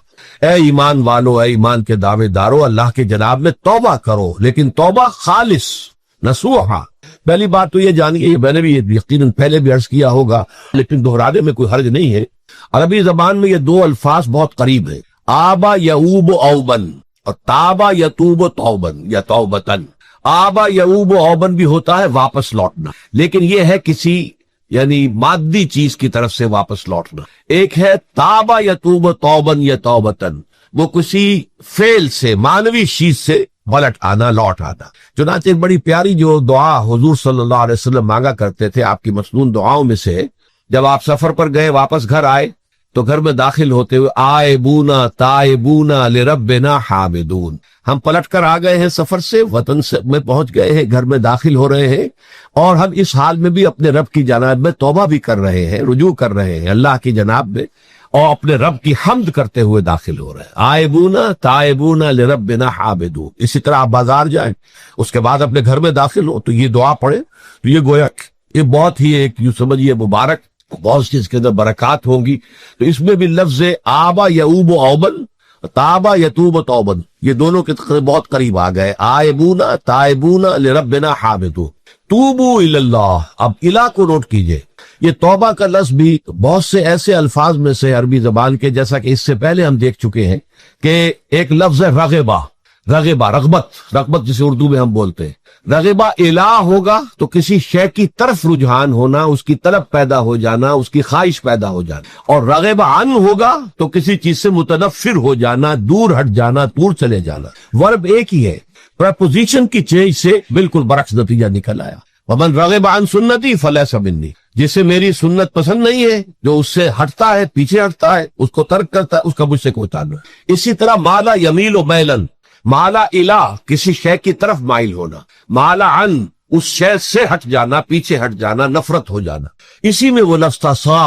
اے ایمان والو، اے ایمان کے دعوے دارو، اللہ کے جناب میں توبہ کرو، لیکن توبہ خالص نصوحا۔ پہلی بات تو یہ جانیے، میں نے بھی یقیناً پہلے بھی عرض کیا ہوگا لیکن دہرانے میں کوئی حرج نہیں ہے، عربی زبان میں یہ 2 الفاظ بہت قریب ہیں، آبا یعوب اوبن اور تابا یتوب توبن یا توبتن۔ آبا یعوب اوبن بھی ہوتا ہے واپس لوٹنا، لیکن یہ ہے کسی یعنی مادی چیز کی طرف سے واپس لوٹنا۔ ایک ہے تابا یتوب توبن یا توبتن، وہ کسی فعل سے، معنوی چیز سے پلٹ آنا، لوٹ آنا۔ چنانچہ ایک بڑی پیاری جو دعا حضور صلی اللہ علیہ وسلم مانگا کرتے تھے، آپ کی مسنون دعاؤں میں سے، جب آپ سفر پر گئے واپس گھر آئے تو گھر میں داخل ہوتے ہوئے آئبونا تائبونا لربنا حامدون، ہم پلٹ کر آ گئے ہیں سفر سے، وطن سے میں پہنچ گئے ہیں، گھر میں داخل ہو رہے ہیں، اور ہم اس حال میں بھی اپنے رب کی جناب میں توبہ بھی کر رہے ہیں، رجوع کر رہے ہیں اللہ کی جناب میں، اور اپنے رب کی حمد کرتے ہوئے داخل ہو رہے ہیں۔ آئبونا تائبونا لربنا حامدون۔ اسی طرح آپ بازار جائیں، اس کے بعد اپنے گھر میں داخل ہو تو یہ دعا پڑھیں، تو یہ گویا یہ بہت ہی ایک یوں سمجھیے مبارک، بہت سی اس کے اندر برکات ہوں گی۔ تو اس میں بھی لفظ آبا یعوب اوبن، تابا یتوب توبن، یہ دونوں کے بہت قریب آ گئے، آئبونا تائبونا لربنا حامدون، توبو الی اللہ۔ اب الہ کو نوٹ کیجئے، یہ توبہ کا لفظ بھی بہت سے ایسے الفاظ میں سے عربی زبان کے، جیسا کہ اس سے پہلے ہم دیکھ چکے ہیں کہ ایک لفظ ہے رغبہ، رغبہ رغبت جسے اردو میں ہم بولتے ہیں، رغبہ الہ ہوگا تو کسی شے کی طرف رجحان ہونا، اس کی طلب پیدا ہو جانا، اس کی خواہش پیدا ہو جانا، اور رغبہ عن ہوگا تو کسی چیز سے متنفر ہو جانا، دور ہٹ جانا، دور چلے جانا۔ ورب ایک ہی ہے، پریپوزیشن کی چینج سے بالکل برعکس نتیجہ نکل آیا۔ ومن رغب عن سنتی فلیس منی، جسے میری سنت پسند نہیں ہے، جو اس سے ہٹتا ہے، پیچھے ہٹتا ہے، اس کو ترک کرتا ہے، اس کا مجھ سے کوئی تعلق ہے۔ اسی طرح مالا یمیل و میلن، مالا الہ کسی شے کی طرف مائل ہونا، مالا عن اس شے سے ہٹ جانا، پیچھے ہٹ جانا، نفرت ہو جانا۔ اسی میں وہ لفظ تھا سا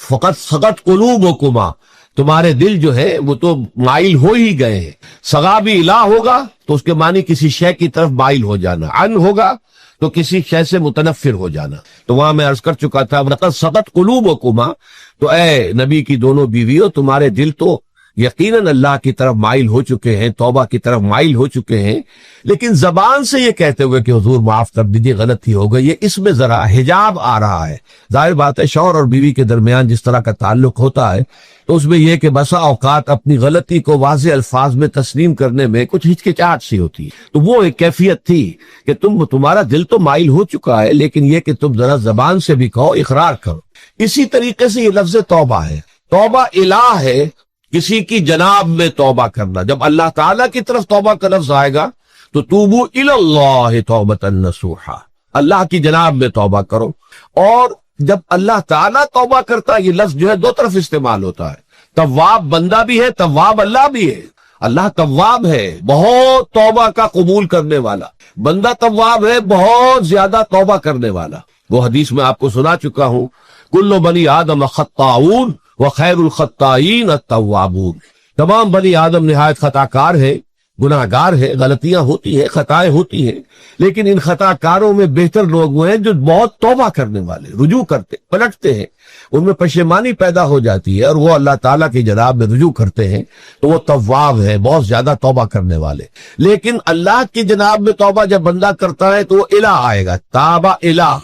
فقط سقط قلوبکما، تمہارے دل جو ہے وہ تو مائل ہو ہی گئے ہیں۔ سغا بھی الہ ہوگا تو اس کے معنی کسی شے کی طرف مائل ہو جانا، عن ہوگا تو کسی شے سے متنفر ہو جانا۔ تو وہاں میں عرض کر چکا تھا لقد سقط قلوبکما، تو اے نبی کی دونوں بیویوں، تمہارے دل تو یقیناً اللہ کی طرف مائل ہو چکے ہیں، توبہ کی طرف مائل ہو چکے ہیں، لیکن زبان سے یہ کہتے ہوئے کہ حضور معاف کر دیجیے، غلطی ہو گئی، یہ اس میں ذرا حجاب آ رہا ہے۔ ظاہر بات ہے شوہر اور بیوی کے درمیان جس طرح کا تعلق ہوتا ہے تو اس میں یہ کہ بسا اوقات اپنی غلطی کو واضح الفاظ میں تسلیم کرنے میں کچھ ہچکچاہٹ سی ہوتی ہے، تو وہ ایک کیفیت تھی کہ تمہارا دل تو مائل ہو چکا ہے، لیکن یہ کہ تم ذرا زبان سے بھی کہو، اقرار کرو۔ اسی طریقے سے یہ لفظ توبہ ہے توبہ الہ ہے کسی کی جناب میں توبہ کرنا. جب اللہ تعالیٰ کی طرف توبہ کا لفظ آئے گا تو توبو الی اللہ توبۃ نصوحا، اللہ کی جناب میں توبہ کرو. اور جب اللہ تعالیٰ توبہ کرتا ہے، یہ لفظ جو ہے دو طرف استعمال ہوتا ہے. تواب بندہ بھی ہے، تواب اللہ بھی ہے. اللہ تواب ہے، بہت توبہ کا قبول کرنے والا. بندہ تواب ہے، بہت زیادہ توبہ کرنے والا. وہ حدیث میں آپ کو سنا چکا ہوں، کل بنی آدم خطاؤن وخیر الخطائین التوابون. تمام بنی آدم نہایت خطا کار ہے، گناہ گار ہے، غلطیاں ہوتی ہیں، خطائیں ہوتی ہیں، لیکن ان خطا کاروں میں بہتر لوگ وہ ہیں جو بہت توبہ کرنے والے، رجوع کرتے، پلٹتے ہیں، ان میں پشیمانی پیدا ہو جاتی ہے اور وہ اللہ تعالیٰ کی جناب میں رجوع کرتے ہیں تو وہ تواب ہے، بہت زیادہ توبہ کرنے والے. لیکن اللہ کی جناب میں توبہ جب بندہ کرتا ہے تو وہ الہ آئے گا، تابہ الہ،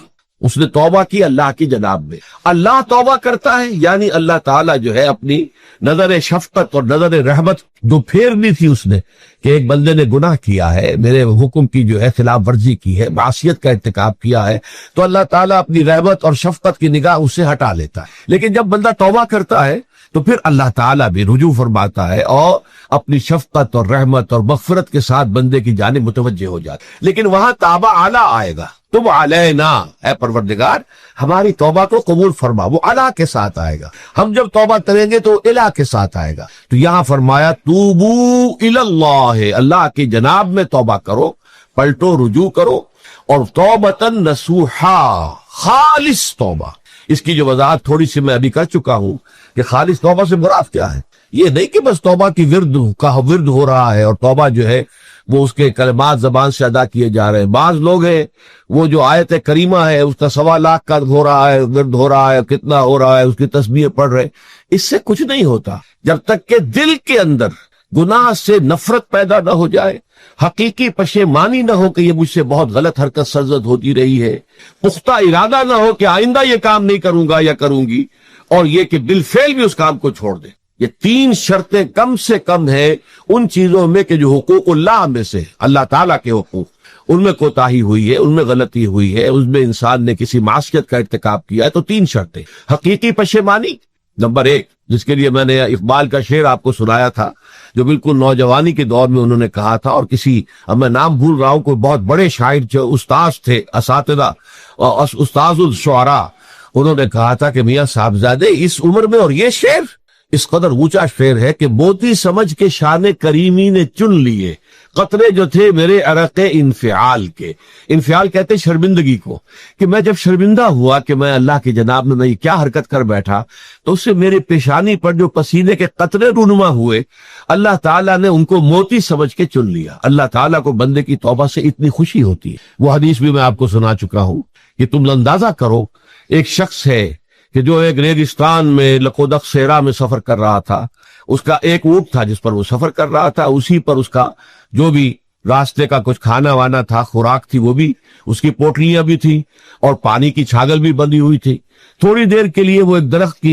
اس نے توبہ کی اللہ کی جناب میں. اللہ توبہ کرتا ہے یعنی اللہ تعالیٰ جو ہے اپنی نظر شفقت اور نظر رحمت جو پھیرنی تھی اس نے کہ ایک بندے نے گناہ کیا ہے، میرے حکم کی جو ہے خلاف ورزی کی ہے، معصیت کا ارتکاب کیا ہے، تو اللہ تعالیٰ اپنی رحمت اور شفقت کی نگاہ اس سے ہٹا لیتا ہے. لیکن جب بندہ توبہ کرتا ہے تو پھر اللہ تعالیٰ بھی رجوع فرماتا ہے اور اپنی شفقت اور رحمت اور مغفرت کے ساتھ بندے کی جانب متوجہ ہو جاتا ہے. لیکن وہاں تابہ اعلیٰ آئے گا، تب علینا، اے پروردگار ہماری توبہ کو قبول فرما. وہ الہ کے ساتھ آئے گا. ہم جب توبہ کریں گے تو الہ کے ساتھ آئے گا. تو یہاں فرمایا توبو الی اللہ، اللہ کی جناب میں توبہ کرو، پلٹو، رجوع کرو. اور توبۃ نصوحا، خالص توبہ. اس کی جو وضاحت تھوڑی سی میں ابھی کر چکا ہوں کہ خالص توبہ سے مراد کیا ہے. یہ نہیں کہ بس توبہ کی ورد ہو رہا ہے اور توبہ جو ہے وہ اس کے کلمات زبان سے ادا کیے جا رہے ہیں. بعض لوگ ہیں وہ جو آیت کریمہ ہے اس کا 1.25 لاکھ کا ہو رہا ہے، ورد ہو رہا ہے، کتنا ہو رہا ہے، اس کی تسبیح پڑھ رہے. اس سے کچھ نہیں ہوتا جب تک کہ دل کے اندر گناہ سے نفرت پیدا نہ ہو جائے، حقیقی پشیمانی نہ ہو کہ یہ مجھ سے بہت غلط حرکت سرزد ہوتی رہی ہے، پختہ ارادہ نہ ہو کہ آئندہ یہ کام نہیں کروں گا یا کروں گی، اور یہ کہ بالفعل بھی اس کام کو چھوڑ دے. یہ 3 شرطیں کم سے کم ہے ان چیزوں میں کہ جو حقوق اللہ میں سے، اللہ تعالیٰ کے حقوق، ان میں کوتاہی ہوئی ہے، ان میں غلطی ہوئی ہے، اس میں انسان نے کسی معصیت کا ارتکاب کیا ہے. تو 3 شرطیں. حقیقی پشیمانی نمبر 1، جس کے لیے میں نے اقبال کا شعر آپ کو سنایا تھا جو بالکل نوجوانی کے دور میں انہوں نے کہا تھا. اور کسی، اب میں نام بھول رہا ہوں، کوئی بہت بڑے شاعر جو استاذ تھے، اساتذہ، استاذ الشعراء، انہوں نے کہا تھا کہ میاں صاحبزادے اس عمر میں اور یہ شعر اس قدر اونچا شعر ہے کہ موتی سمجھ کے شان کریمی نے چن لیے قطرے جو تھے میرے عرق انفعال کے. انفعال کہتے شرمندگی کو، کہ میں جب شرمندہ ہوا کہ میں اللہ کی جناب میں یہ کیا حرکت کر بیٹھا، تو اس سے میرے پیشانی پر جو پسینے کے قطرے رونما ہوئے، اللہ تعالیٰ نے ان کو موتی سمجھ کے چن لیا. اللہ تعالیٰ کو بندے کی توبہ سے اتنی خوشی ہوتی ہے. وہ حدیث بھی میں آپ کو سنا چکا ہوں کہ تم اندازہ کرو، ایک شخص ہے کہ جو ایک ریگستان میں لقودق صحرا میں سفر کر رہا تھا. اس کا ایک اونٹ تھا جس پر وہ سفر کر رہا تھا، اسی پر اس کا جو بھی راستے کا کچھ کھانا وانا تھا، خوراک تھی، وہ بھی اس کی پوٹلیاں بھی تھی اور پانی کی چھاگل بھی بندھی ہوئی تھی. تھوڑی دیر کے لیے وہ ایک درخت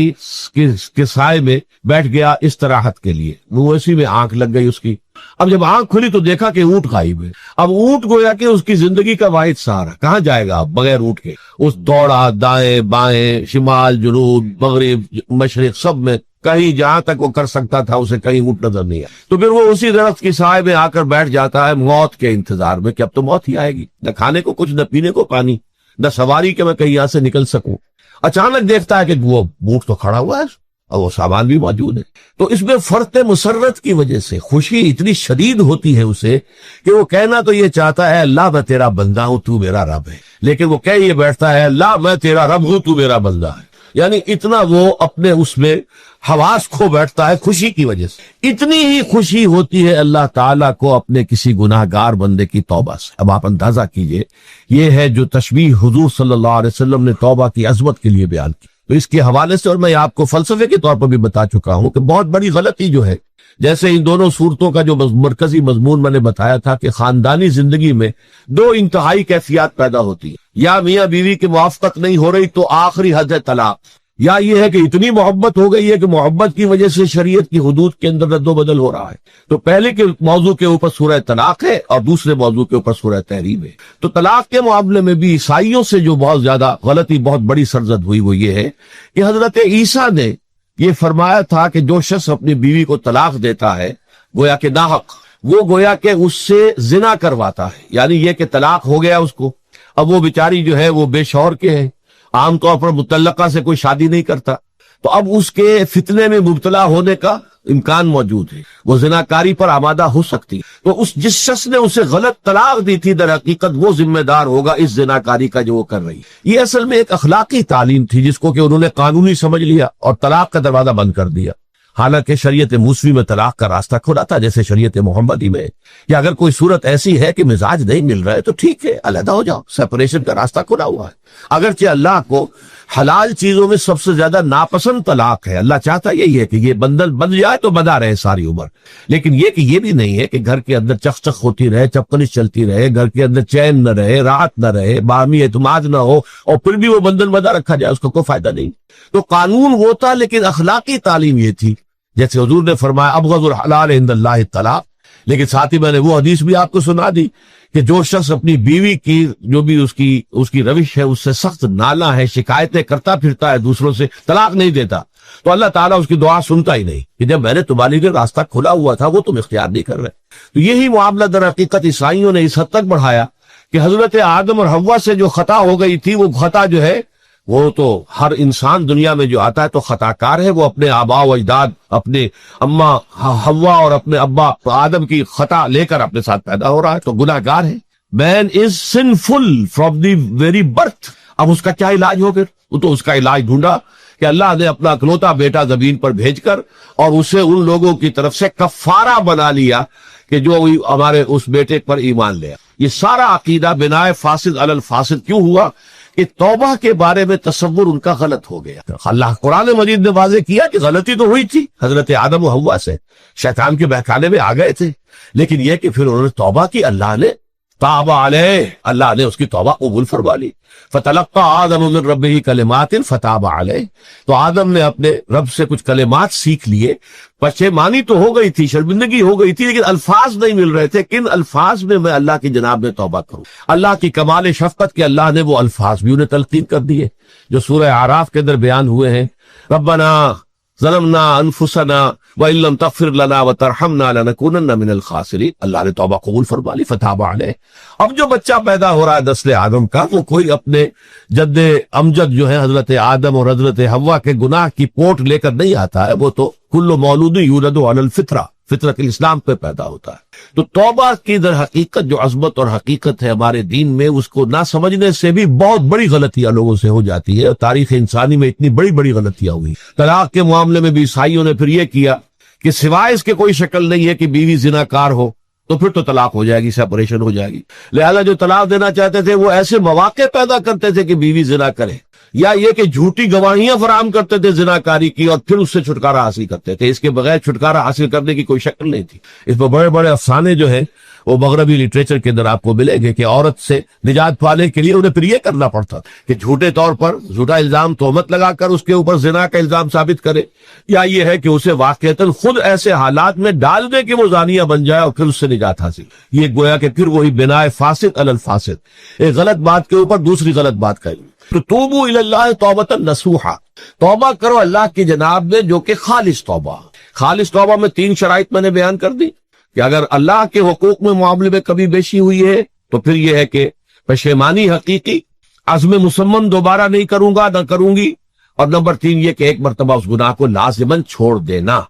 کے سائے میں بیٹھ گیا استراحت کے لیے. وہ اسی میں آنکھ لگ گئی اس کی. اب جب آنکھ کھلی تو دیکھا کہ اونٹ غائب ہے. اب اونٹ گویا کہ اس کی زندگی کا واحد سہارا، کہاں جائے گا بغیر اونٹ کے. اس دوڑا دائیں بائیں، شمال جنوب مغرب مشرق، سب میں کہیں جہاں تک وہ کر سکتا تھا اسے کہیں اونٹ نظر نہیں آیا. تو پھر وہ اسی درخت کی سائے میں آ کر بیٹھ جاتا ہے موت کے انتظار میں کہ اب تو موت ہی آئے گی، نہ کھانے کو کچھ، نہ پینے کو پانی، نہ سواری کہ میں کہیں یہاں سے نکل سکوں. اچانک دیکھتا ہے کہ وہ اونٹ تو کھڑا ہوا ہے اور وہ سامان بھی موجود ہے. تو اس میں فرط مسرت کی وجہ سے خوشی اتنی شدید ہوتی ہے اسے کہ وہ کہنا تو یہ چاہتا ہے اللہ میں تیرا بندہ ہوں، تو میرا رب ہے، لیکن وہ کہہ یہ بیٹھتا ہے اللہ میں تیرا رب ہوں، تو میرا بندہ ہے. یعنی اتنا وہ اپنے اس میں حواس کھو بیٹھتا ہے خوشی کی وجہ سے. اتنی ہی خوشی ہوتی ہے اللہ تعالیٰ کو اپنے کسی گناہ گار بندے کی توبہ سے. اب آپ اندازہ کیجئے، یہ ہے جو تشبیہ حضور صلی اللہ علیہ وسلم نے توبہ کی عظمت کے لیے بیان کی. تو اس کے حوالے سے، اور میں آپ کو فلسفے کے طور پر بھی بتا چکا ہوں کہ بہت بڑی غلطی جو ہے، جیسے ان دونوں صورتوں کا جو مرکزی مضمون میں نے بتایا تھا کہ خاندانی زندگی میں 2 انتہائی کیفیات پیدا ہوتی ہیں. یا میاں بیوی کی موافقت نہیں ہو رہی تو آخری حد ہے طلاق، یا یہ ہے کہ اتنی محبت ہو گئی ہے کہ محبت کی وجہ سے شریعت کی حدود کے اندر رد و بدل ہو رہا ہے. تو پہلے کے موضوع کے اوپر سورہ طلاق ہے اور دوسرے موضوع کے اوپر سورہ تحریم ہے. تو طلاق کے معاملے میں بھی عیسائیوں سے جو بہت زیادہ غلطی، بہت بڑی سرزد ہوئی، وہ یہ ہے کہ حضرت عیسیٰ نے یہ فرمایا تھا کہ جو شخص اپنی بیوی کو طلاق دیتا ہے گویا کہ ناحق، وہ گویا کہ اس سے زنا کرواتا ہے، یعنی یہ کہ طلاق ہو گیا اس کو، اب وہ بیچاری جو ہے وہ بے شوہر کے ہے، عام طور پر مطلقہ سے کوئی شادی نہیں کرتا، تو اب اس کے فتنے میں مبتلا ہونے کا امکان موجود ہے، وہ زناکاری پر آمادہ ہو سکتی ہے، تو اس جس شخص نے اسے غلط طلاق دی تھی در حقیقت وہ ذمہ دار ہوگا اس زناکاری کا جو وہ کر رہی ہے۔ یہ اصل میں ایک اخلاقی تعلیم تھی جس کو کہ انہوں نے قانونی سمجھ لیا اور طلاق کا دروازہ بند کر دیا، حالانکہ شریعت موسوی میں طلاق کا راستہ کھلا تھا جیسے شریعت محمدی میں، یا اگر کوئی صورت ایسی ہے کہ مزاج نہیں مل رہا ہے تو ٹھیک ہے، علیحدہ ہو جاؤ، سیپریشن کا راستہ کھلا ہوا ہے۔ اگرچہ اللہ کو حلال چیزوں میں سب سے زیادہ ناپسند طلاق ہے، اللہ چاہتا یہی ہے کہ یہ بندل بن جائے تو بندہ رہے ساری عمر، لیکن یہ کہ یہ بھی نہیں ہے کہ گھر کے اندر چخ چخ ہوتی رہے، چپکنش چلتی رہے، گھر کے اندر چین نہ رہے، راحت نہ رہے، باہمی اعتماد نہ ہو اور پھر بھی وہ بندل بندہ رکھا جائے، اس کو کوئی فائدہ نہیں۔ تو قانون وہ تھا لیکن اخلاقی تعلیم یہ تھی، جیسے حضور نے فرمایا ابغض الحلال عند اللہ الطلاق، لیکن ساتھ ہی میں نے وہ حدیث بھی آپ کو سنا دی کہ جو شخص اپنی بیوی کی جو بھی اس کی روش ہے اس سے سخت نالاں ہے، شکایتیں کرتا پھرتا ہے دوسروں سے، طلاق نہیں دیتا، تو اللہ تعالیٰ اس کی دعا سنتا ہی نہیں کہ جب میں نے تمہارے لیے راستہ کھلا ہوا تھا وہ تم اختیار نہیں کر رہے۔ تو یہی معاملہ در حقیقت عیسائیوں نے اس حد تک بڑھایا کہ حضرت آدم اور حوا سے جو خطا ہو گئی تھی وہ خطا جو ہے وہ تو ہر انسان دنیا میں جو آتا ہے تو خطا کار ہے، وہ اپنے آباء و اجداد، اپنے اماں حوا اور اپنے ابا آدم کی خطا لے کر اپنے ساتھ پیدا ہو رہا ہے، تو گناہ گار ہے۔ Man is sinful from the very birth. اب اس کا کیا علاج ہو پھر؟ وہ تو اس کا علاج ڈھونڈا کہ اللہ نے اپنا اکلوتا بیٹا زمین پر بھیج کر اور اسے ان لوگوں کی طرف سے کفارہ بنا لیا کہ جو ہمارے اس بیٹے پر ایمان لیا۔ یہ سارا عقیدہ بناء فاسد علی الفاسد کیوں ہوا؟ کہ توبہ کے بارے میں تصور ان کا غلط ہو گیا۔ اللہ قرآن مجید نے واضح کیا کہ غلطی تو ہوئی تھی حضرت آدم و حوا سے، شیطان کے بہکانے میں آ گئے تھے، لیکن یہ کہ پھر انہوں نے توبہ کی، اللہ نے تاب علیہ، اللہ نے اس کی توبہ قبول فرما لی۔ فتلقى آدم من ربہ کلمات فتاب علیہ، تو آدم نے اپنے رب سے کچھ کلمات سیکھ لیے، پشیمانی تو ہو گئی تھی، شرمندگی ہو گئی تھی، لیکن الفاظ نہیں مل رہے تھے، کن الفاظ میں اللہ کی جناب میں توبہ کروں۔ اللہ کی کمال شفقت کے اللہ نے وہ الفاظ بھی انہیں تلقین کر دیے جو سورہ اعراف کے اندر بیان ہوئے ہیں، ربنا ظلمنا انفسنا وان لم تغفر لنا وترحمنا لنكونن من الخاسرین، اللہ نے توبہ قبول فرما لی، فتاب علیہ۔ اب جو بچہ پیدا ہو رہا ہے نسل آدم کا، وہ کوئی اپنے جد امجد جو ہے حضرت آدم اور حضرت حوا کے گناہ کی پوٹ لے کر نہیں آتا ہے، وہ تو کل مولود یولد علی الفطرہ، فطرت الاسلام پہ پیدا ہوتا ہے۔ تو توبہ کی در حقیقت جو عظمت اور حقیقت ہے ہمارے دین میں، اس کو نہ سمجھنے سے بھی بہت بڑی غلطیاں لوگوں سے ہو جاتی ہے، اور تاریخ انسانی میں اتنی بڑی بڑی غلطیاں ہوئی۔ طلاق کے معاملے میں بھی عیسائیوں نے پھر یہ کیا کہ سوائے اس کے کوئی شکل نہیں ہے کہ بیوی زناکار ہو تو پھر تو طلاق ہو جائے گی، سیپریشن ہو جائے گی، لہذا جو طلاق دینا چاہتے تھے وہ ایسے مواقع پیدا کرتے تھے کہ بیوی زنا کرے، یا یہ کہ جھوٹی گواہیاں فراہم کرتے تھے زناکاری کی اور پھر اس سے چھٹکارا حاصل کرتے تھے۔ اس کے بغیر چھٹکارا حاصل کرنے کی کوئی شکل نہیں تھی۔ اس میں بڑے بڑے افسانے جو ہیں وہ مغربی لٹریچر کے اندر آپ کو ملیں گے کہ عورت سے نجات پانے کے لیے انہیں پھر یہ کرنا پڑتا کہ جھوٹے طور پر جھوٹا الزام تہمت لگا کر اس کے اوپر زنا کا الزام ثابت کرے، یا یہ ہے کہ اسے واقعتاً خود ایسے حالات میں ڈال دے کہ وہ زانیہ بن جائے اور پھر اس سے نجات حاصل۔ یہ گویا کہ پھر وہی بنائے فاسد علی الفاسد، ایک غلط بات کے اوپر دوسری غلط بات کہی۔ تو توبوا الی اللہ توبۃ نصوحا، توبہ کرو اللہ کی جناب میں جو کہ خالص توبہ۔ خالص توبہ میں 3 شرائط میں نے بیان کر دی کہ اگر اللہ کے حقوق میں معاملے میں کبھی بیشی ہوئی ہے تو پھر یہ ہے کہ پشیمانی حقیقی، عزم مصمم دوبارہ نہیں کروں گا نہ کروں گی، اور نمبر 3 یہ کہ ایک مرتبہ اس گناہ کو لازماً چھوڑ دینا۔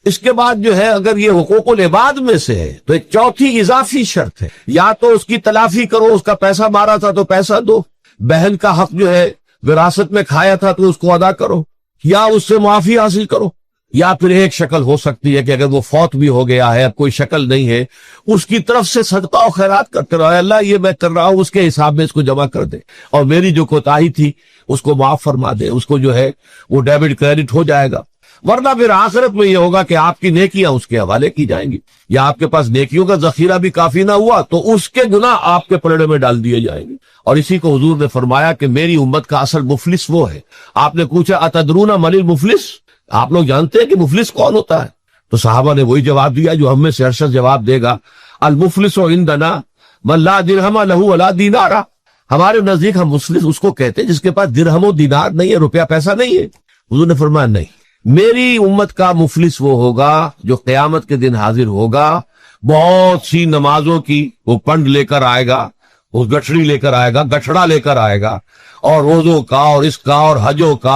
اس کے بعد جو ہے اگر یہ حقوق العباد میں سے ہے تو ایک چوتھی اضافی شرط ہے، یا تو اس کی تلافی کرو، اس کا پیسہ مارا تھا تو پیسہ دو، بہن کا حق جو ہے وراثت میں کھایا تھا تو اس کو ادا کرو، یا اس سے معافی حاصل کرو، یا پھر ایک شکل ہو سکتی ہے کہ اگر وہ فوت بھی ہو گیا ہے، اب کوئی شکل نہیں ہے، اس کی طرف سے صدقہ و خیرات کرتے رہو، اللہ یہ میں کر رہا ہوں اس کے حساب میں اس کو جمع کر دے، اور میری جو کوتاہی تھی اس کو معاف فرما دے، اس کو جو ہے وہ ڈیبٹ کریڈٹ ہو جائے گا۔ ورنہ پھر آخرت میں یہ ہوگا کہ آپ کی نیکیاں اس کے حوالے کی جائیں گی، یا آپ کے پاس نیکیوں کا ذخیرہ بھی کافی نہ ہوا تو اس کے گناہ آپ کے پلڑے میں ڈال دیے جائیں گے۔ اور اسی کو حضور نے فرمایا کہ میری امت کا اصل مفلس وہ ہے۔ آپ نے پوچھا اتدرون من المفلس، آپ لوگ جانتے ہیں کہ مفلس کون ہوتا ہے؟ تو صحابہ نے وہی جواب دیا جو ہم میں سے ارشد جواب دے گا، المفلس عندنا من لا درہم لہ ولا دینار، ہمارے نزدیک ہم مفلس اس کو کہتے ہیں جس کے پاس درہم و دینار نہیں ہے، روپیہ پیسہ نہیں ہے۔ حضور نے فرمایا نہیں، میری امت کا مفلس وہ ہوگا جو قیامت کے دن حاضر ہوگا، بہت سی نمازوں کی وہ پنڈ لے کر آئے گا، وہ گٹھڑی لے کر آئے گا، گٹھڑا لے کر آئے گا، اور روزوں کا اور اس کا اور حجوں کا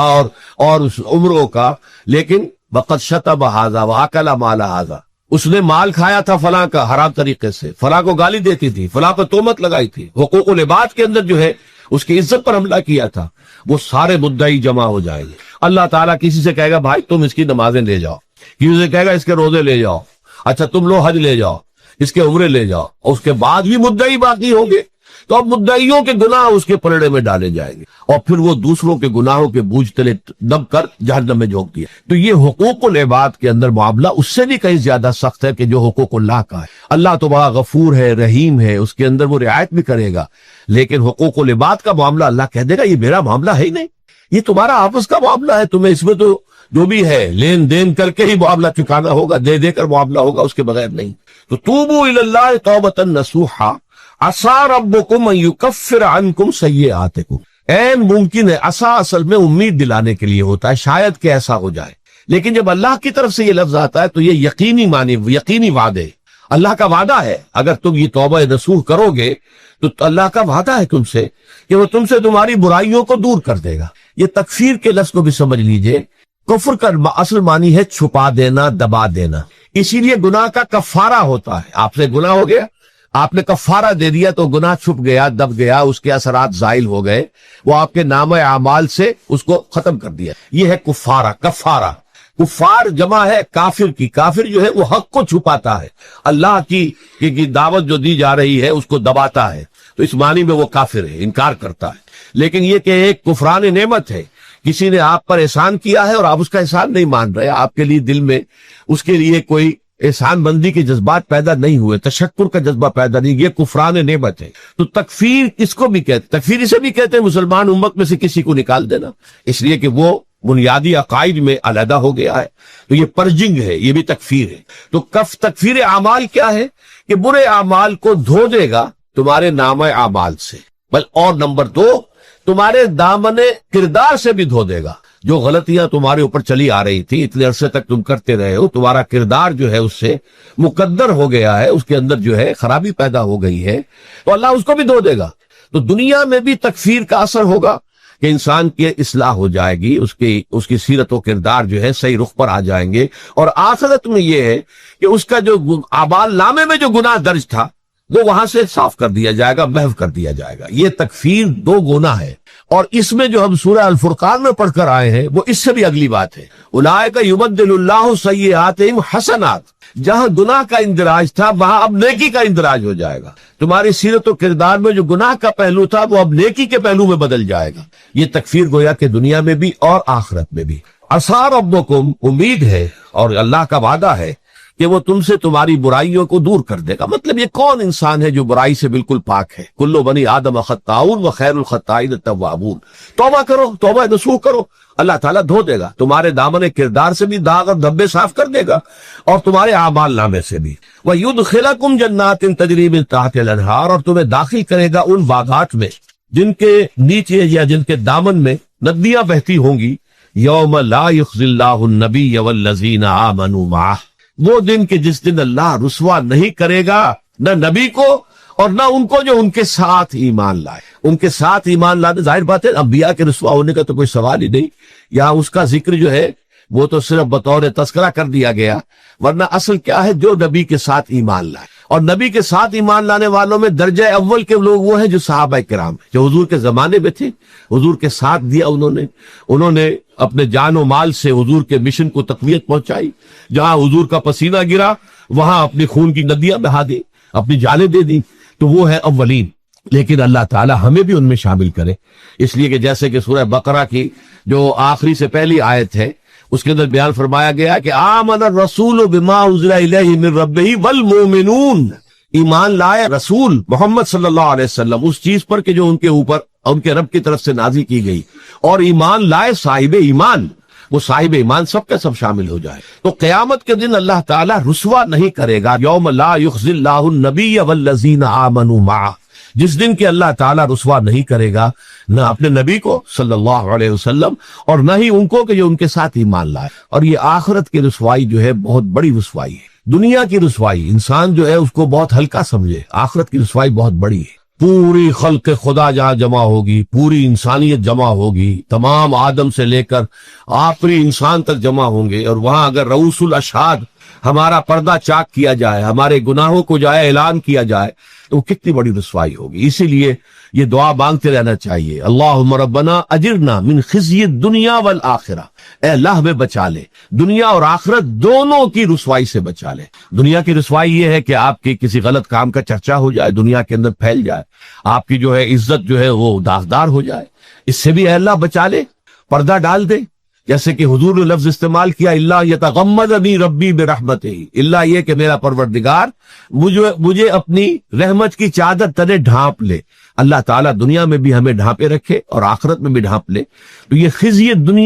اور اس عمروں کا، لیکن وقت شتم ھذا واکل مال ھذا، اس نے مال کھایا تھا فلاں کا حرام طریقے سے، فلاں کو گالی دیتی تھی، فلاں کو تہمت لگائی تھی، حقوق العباد کے اندر جو ہے اس کی عزت پر حملہ کیا تھا، وہ سارے مدعی جمع ہو جائیں گے۔ اللہ تعالیٰ کسی سے کہے گا بھائی تم اس کی نمازیں لے جاؤ، کسی سے کہے گا اس کے روزے لے جاؤ، اچھا تم لو حج لے جاؤ، اس کے عمرے لے جاؤ، اور اس کے بعد بھی مدعی باقی ہوں گے، تو اب مدعیوں کے گناہ اس کے پلڑے میں ڈالے جائیں گے، اور پھر وہ دوسروں کے گناہوں کے بوجھ تلے دب کر جہنم میں جھونک دیا۔ تو یہ حقوق العباد کے اندر معاملہ اس سے بھی کہیں زیادہ سخت ہے کہ جو حقوق اللہ کا ہے۔ اللہ تو بڑا غفور ہے، رحیم ہے، اس کے اندر وہ رعایت بھی کرے گا، لیکن حقوق العباد کا معاملہ اللہ کہہ دے گا یہ میرا معاملہ ہے ہی نہیں، یہ تمہارا آپس کا معاملہ ہے، تمہیں اس میں تو جو بھی ہے لین دین کر کے ہی معاملہ چکانا ہوگا، دے دے کر معاملہ ہوگا، اس کے بغیر نہیں۔ تو توبوا الی اللہ توبۃ نصوحا عسیٰ ربکم ان یکفر عنکم سیئاتکم، این ممکن ہے، عسیٰ اصل میں امید دلانے کے لیے ہوتا ہے، شاید کہ ایسا ہو جائے، لیکن جب اللہ کی طرف سے یہ لفظ آتا ہے تو یہ یقینی معنی، یقینی وعدے، اللہ کا وعدہ ہے، اگر تم یہ توبہ نصوح کرو گے تو اللہ کا وعدہ ہے تم سے کہ وہ تم سے تمہاری برائیوں کو دور کر دے گا۔ یہ تکفیر کے لفظ کو بھی سمجھ لیجئے، کفر کا اصل معنی ہے چھپا دینا، دبا دینا، اسی لیے گناہ کا کفارہ ہوتا ہے۔ آپ سے گناہ ہو گیا، آپ نے کفارہ دے دیا تو گناہ چھپ گیا، دب گیا، اس کے اثرات زائل ہو گئے، وہ آپ کے نام اعمال سے اس کو ختم کر دیا، یہ ہے کفارہ، کفارہ۔ کفار جمع ہے کافر کی، کافر جو ہے وہ حق کو چھپاتا ہے، اللہ کی دعوت جو دی جا رہی ہے اس کو دباتا ہے، تو اس معنی میں وہ کافر ہے، انکار کرتا ہے۔ لیکن یہ کہ ایک کفران نعمت ہے، کسی نے آپ پر احسان کیا ہے اور آپ اس کا احسان نہیں مان رہے، آپ کے لیے دل میں اس کے لیے کوئی احسان بندی کے جذبات پیدا نہیں ہوئے، تشکر کا جذبہ پیدا نہیں، یہ کفران نعمت ہے۔ تو تکفیر کس کو بھی کہتے، تکفیر اسے بھی کہتے ہیں مسلمان امت میں سے کسی کو نکال دینا، اس لیے کہ وہ بنیادی عقائد میں علیحدہ ہو گیا ہے، تو یہ پرجنگ ہے، یہ بھی تکفیر ہے۔ تو تکفیر اعمال کیا ہے کہ برے اعمال کو دھو دے گا تمہارے نام اعمال سے، اور نمبر 2 تمہارے دامن کردار سے بھی دھو دے گا، جو غلطیاں تمہارے اوپر چلی آ رہی تھی، اتنے عرصے تک تم کرتے رہے ہو، تمہارا کردار جو ہے اس سے مقدر ہو گیا ہے، اس کے اندر جو ہے خرابی پیدا ہو گئی ہے، تو اللہ اس کو بھی دھو دے گا۔ تو دنیا میں بھی تکفیر کا اثر ہوگا کہ انسان کی اصلاح ہو جائے گی، اس کی سیرت و کردار جو ہے صحیح رخ پر آ جائیں گے، اور آخرت میں یہ ہے کہ اس کا جو اعمال نامے میں جو گناہ درج تھا وہ وہاں سے صاف کر دیا جائے گا، محو کر دیا جائے گا۔ یہ تکفیر 2 گنا ہے، اور اس میں جو ہم سورہ الفرقان میں پڑھ کر آئے ہیں وہ اس سے بھی اگلی بات ہے، اولئک یبدل اللہ سیئاتہم حسنات، جہاں گناہ کا اندراج تھا وہاں اب نیکی کا اندراج ہو جائے گا، تمہاری سیرت و کردار میں جو گناہ کا پہلو تھا وہ اب نیکی کے پہلو میں بدل جائے گا۔ یہ تکفیر گویا کہ دنیا میں بھی اور آخرت میں بھی۔ عسیٰ ربکم، امید ہے اور اللہ کا وعدہ ہے کہ وہ تم سے تمہاری برائیوں کو دور کر دے گا۔ مطلب یہ کون انسان ہے جو برائی سے بالکل پاک ہے؟ کل بنی آدم خطاؤن و خیر الخطائین التوابون۔ توبہ کرو، توبہ نصوح کرو، اللہ تعالیٰ دھو دے گا، تمہارے دامن کردار سے بھی داغ اور دھبے صاف کر دے گا، اور تمہارے اعمال نامے سے بھی۔ وَيُدْخِلَكُمْ جَنَّاتٍ تَجْرِي مِن تَحْتِهَا الْأَنْهَارُ، اور تمہیں داخل کرے گا ان باغات میں جن کے نیچے یا جن کے دامن میں ندیاں بہتی ہوں گی۔ یوم لا یخزی اللہ النبی والذین آمنوا معہ، وہ دن کہ جس دن اللہ رسوا نہیں کرے گا نہ نبی کو اور نہ ان کو جو ان کے ساتھ ایمان لائے۔ ان کے ساتھ ایمان لانے، ظاہر بات ہے انبیاء کے رسوا ہونے کا تو کوئی سوال ہی نہیں، یہاں اس کا ذکر جو ہے وہ تو صرف بطور تذکرہ کر دیا گیا، ورنہ اصل کیا ہے، جو نبی کے ساتھ ایمان لائے۔ اور نبی کے ساتھ ایمان لانے والوں میں درجہ اول کے لوگ وہ ہیں جو صحابہ کرام ہیں، جو حضور کے زمانے میں تھے، حضور کے ساتھ دیا انہوں نے اپنے جان و مال سے حضور کے مشن کو تقویت پہنچائی، جہاں حضور کا پسینہ گرا وہاں اپنی خون کی ندیاں بہا دی، اپنی جانیں دے دی، تو وہ ہے اولین۔ لیکن اللہ تعالی ہمیں بھی ان میں شامل کرے، اس لیے کہ جیسے کہ سورہ بقرہ کی جو آخری سے پہلی آیت ہے اس کے اندر بیان فرمایا گیا کہ آمن الرسول بما انزل الیہ من ربہ والمؤمنون، ایمان لائے رسول محمد صلی اللہ علیہ وسلم اس چیز پر کہ جو ان کے اوپر ان کے رب کی طرف سے نازل کی گئی، اور ایمان لائے صاحب ایمان، وہ صاحب ایمان سب کا سب شامل ہو جائے۔ تو قیامت کے دن اللہ تعالیٰ رسوا نہیں کرے گا، یوم لا یخزی اللہ النبی والذین آمنوا معہ، جس دن کہ اللہ تعالیٰ رسوا نہیں کرے گا نہ اپنے نبی کو صلی اللہ علیہ وسلم اور نہ ہی ان کو کہ جو ان کے ساتھ ایمان لائے. اور یہ آخرت کی رسوائی جو ہے بہت بڑی رسوائی ہے. دنیا کی رسوائی انسان جو ہے اس کو بہت ہلکا سمجھے، آخرت کی رسوائی بہت بڑی ہے. پوری خلق خدا جہاں جمع ہوگی، پوری انسانیت جمع ہوگی، تمام آدم سے لے کر آخری انسان تک جمع ہوں گے، اور وہاں اگر رؤوس الاشہاد ہمارا پردہ چاک کیا جائے، ہمارے گناہوں کو جائے اعلان کیا جائے، تو وہ کتنی بڑی رسوائی ہوگی. اسی لیے یہ دعا مانگتے رہنا چاہیے، اللہم ربنا اجرنا من خزی الدنیا والآخرہ. اے اللہ ہمیں بچا لے، دنیا اور آخرت دونوں کی رسوائی سے بچا لے. دنیا کی رسوائی یہ ہے کہ آپ کی کسی غلط کام کا چرچا ہو جائے، دنیا کے اندر پھیل جائے، آپ کی جو ہے عزت جو ہے وہ داغدار ہو جائے. اس سے بھی اے اللہ بچا لے، پردہ ڈال دے. جیسے کہ حضور نے لفظ استعمال کیا، اللہ یتغمدنی ربی برحمتہ، اللہ یہ کہ میرا پروردگار مجھے اپنی رحمت کی چادر تلے ڈھانپ لے. اللہ تعالیٰ دنیا میں بھی ہمیں ڈھانپے رکھے اور آخرت میں بھی ڈھانپ لے. تو یہ خزی دنیا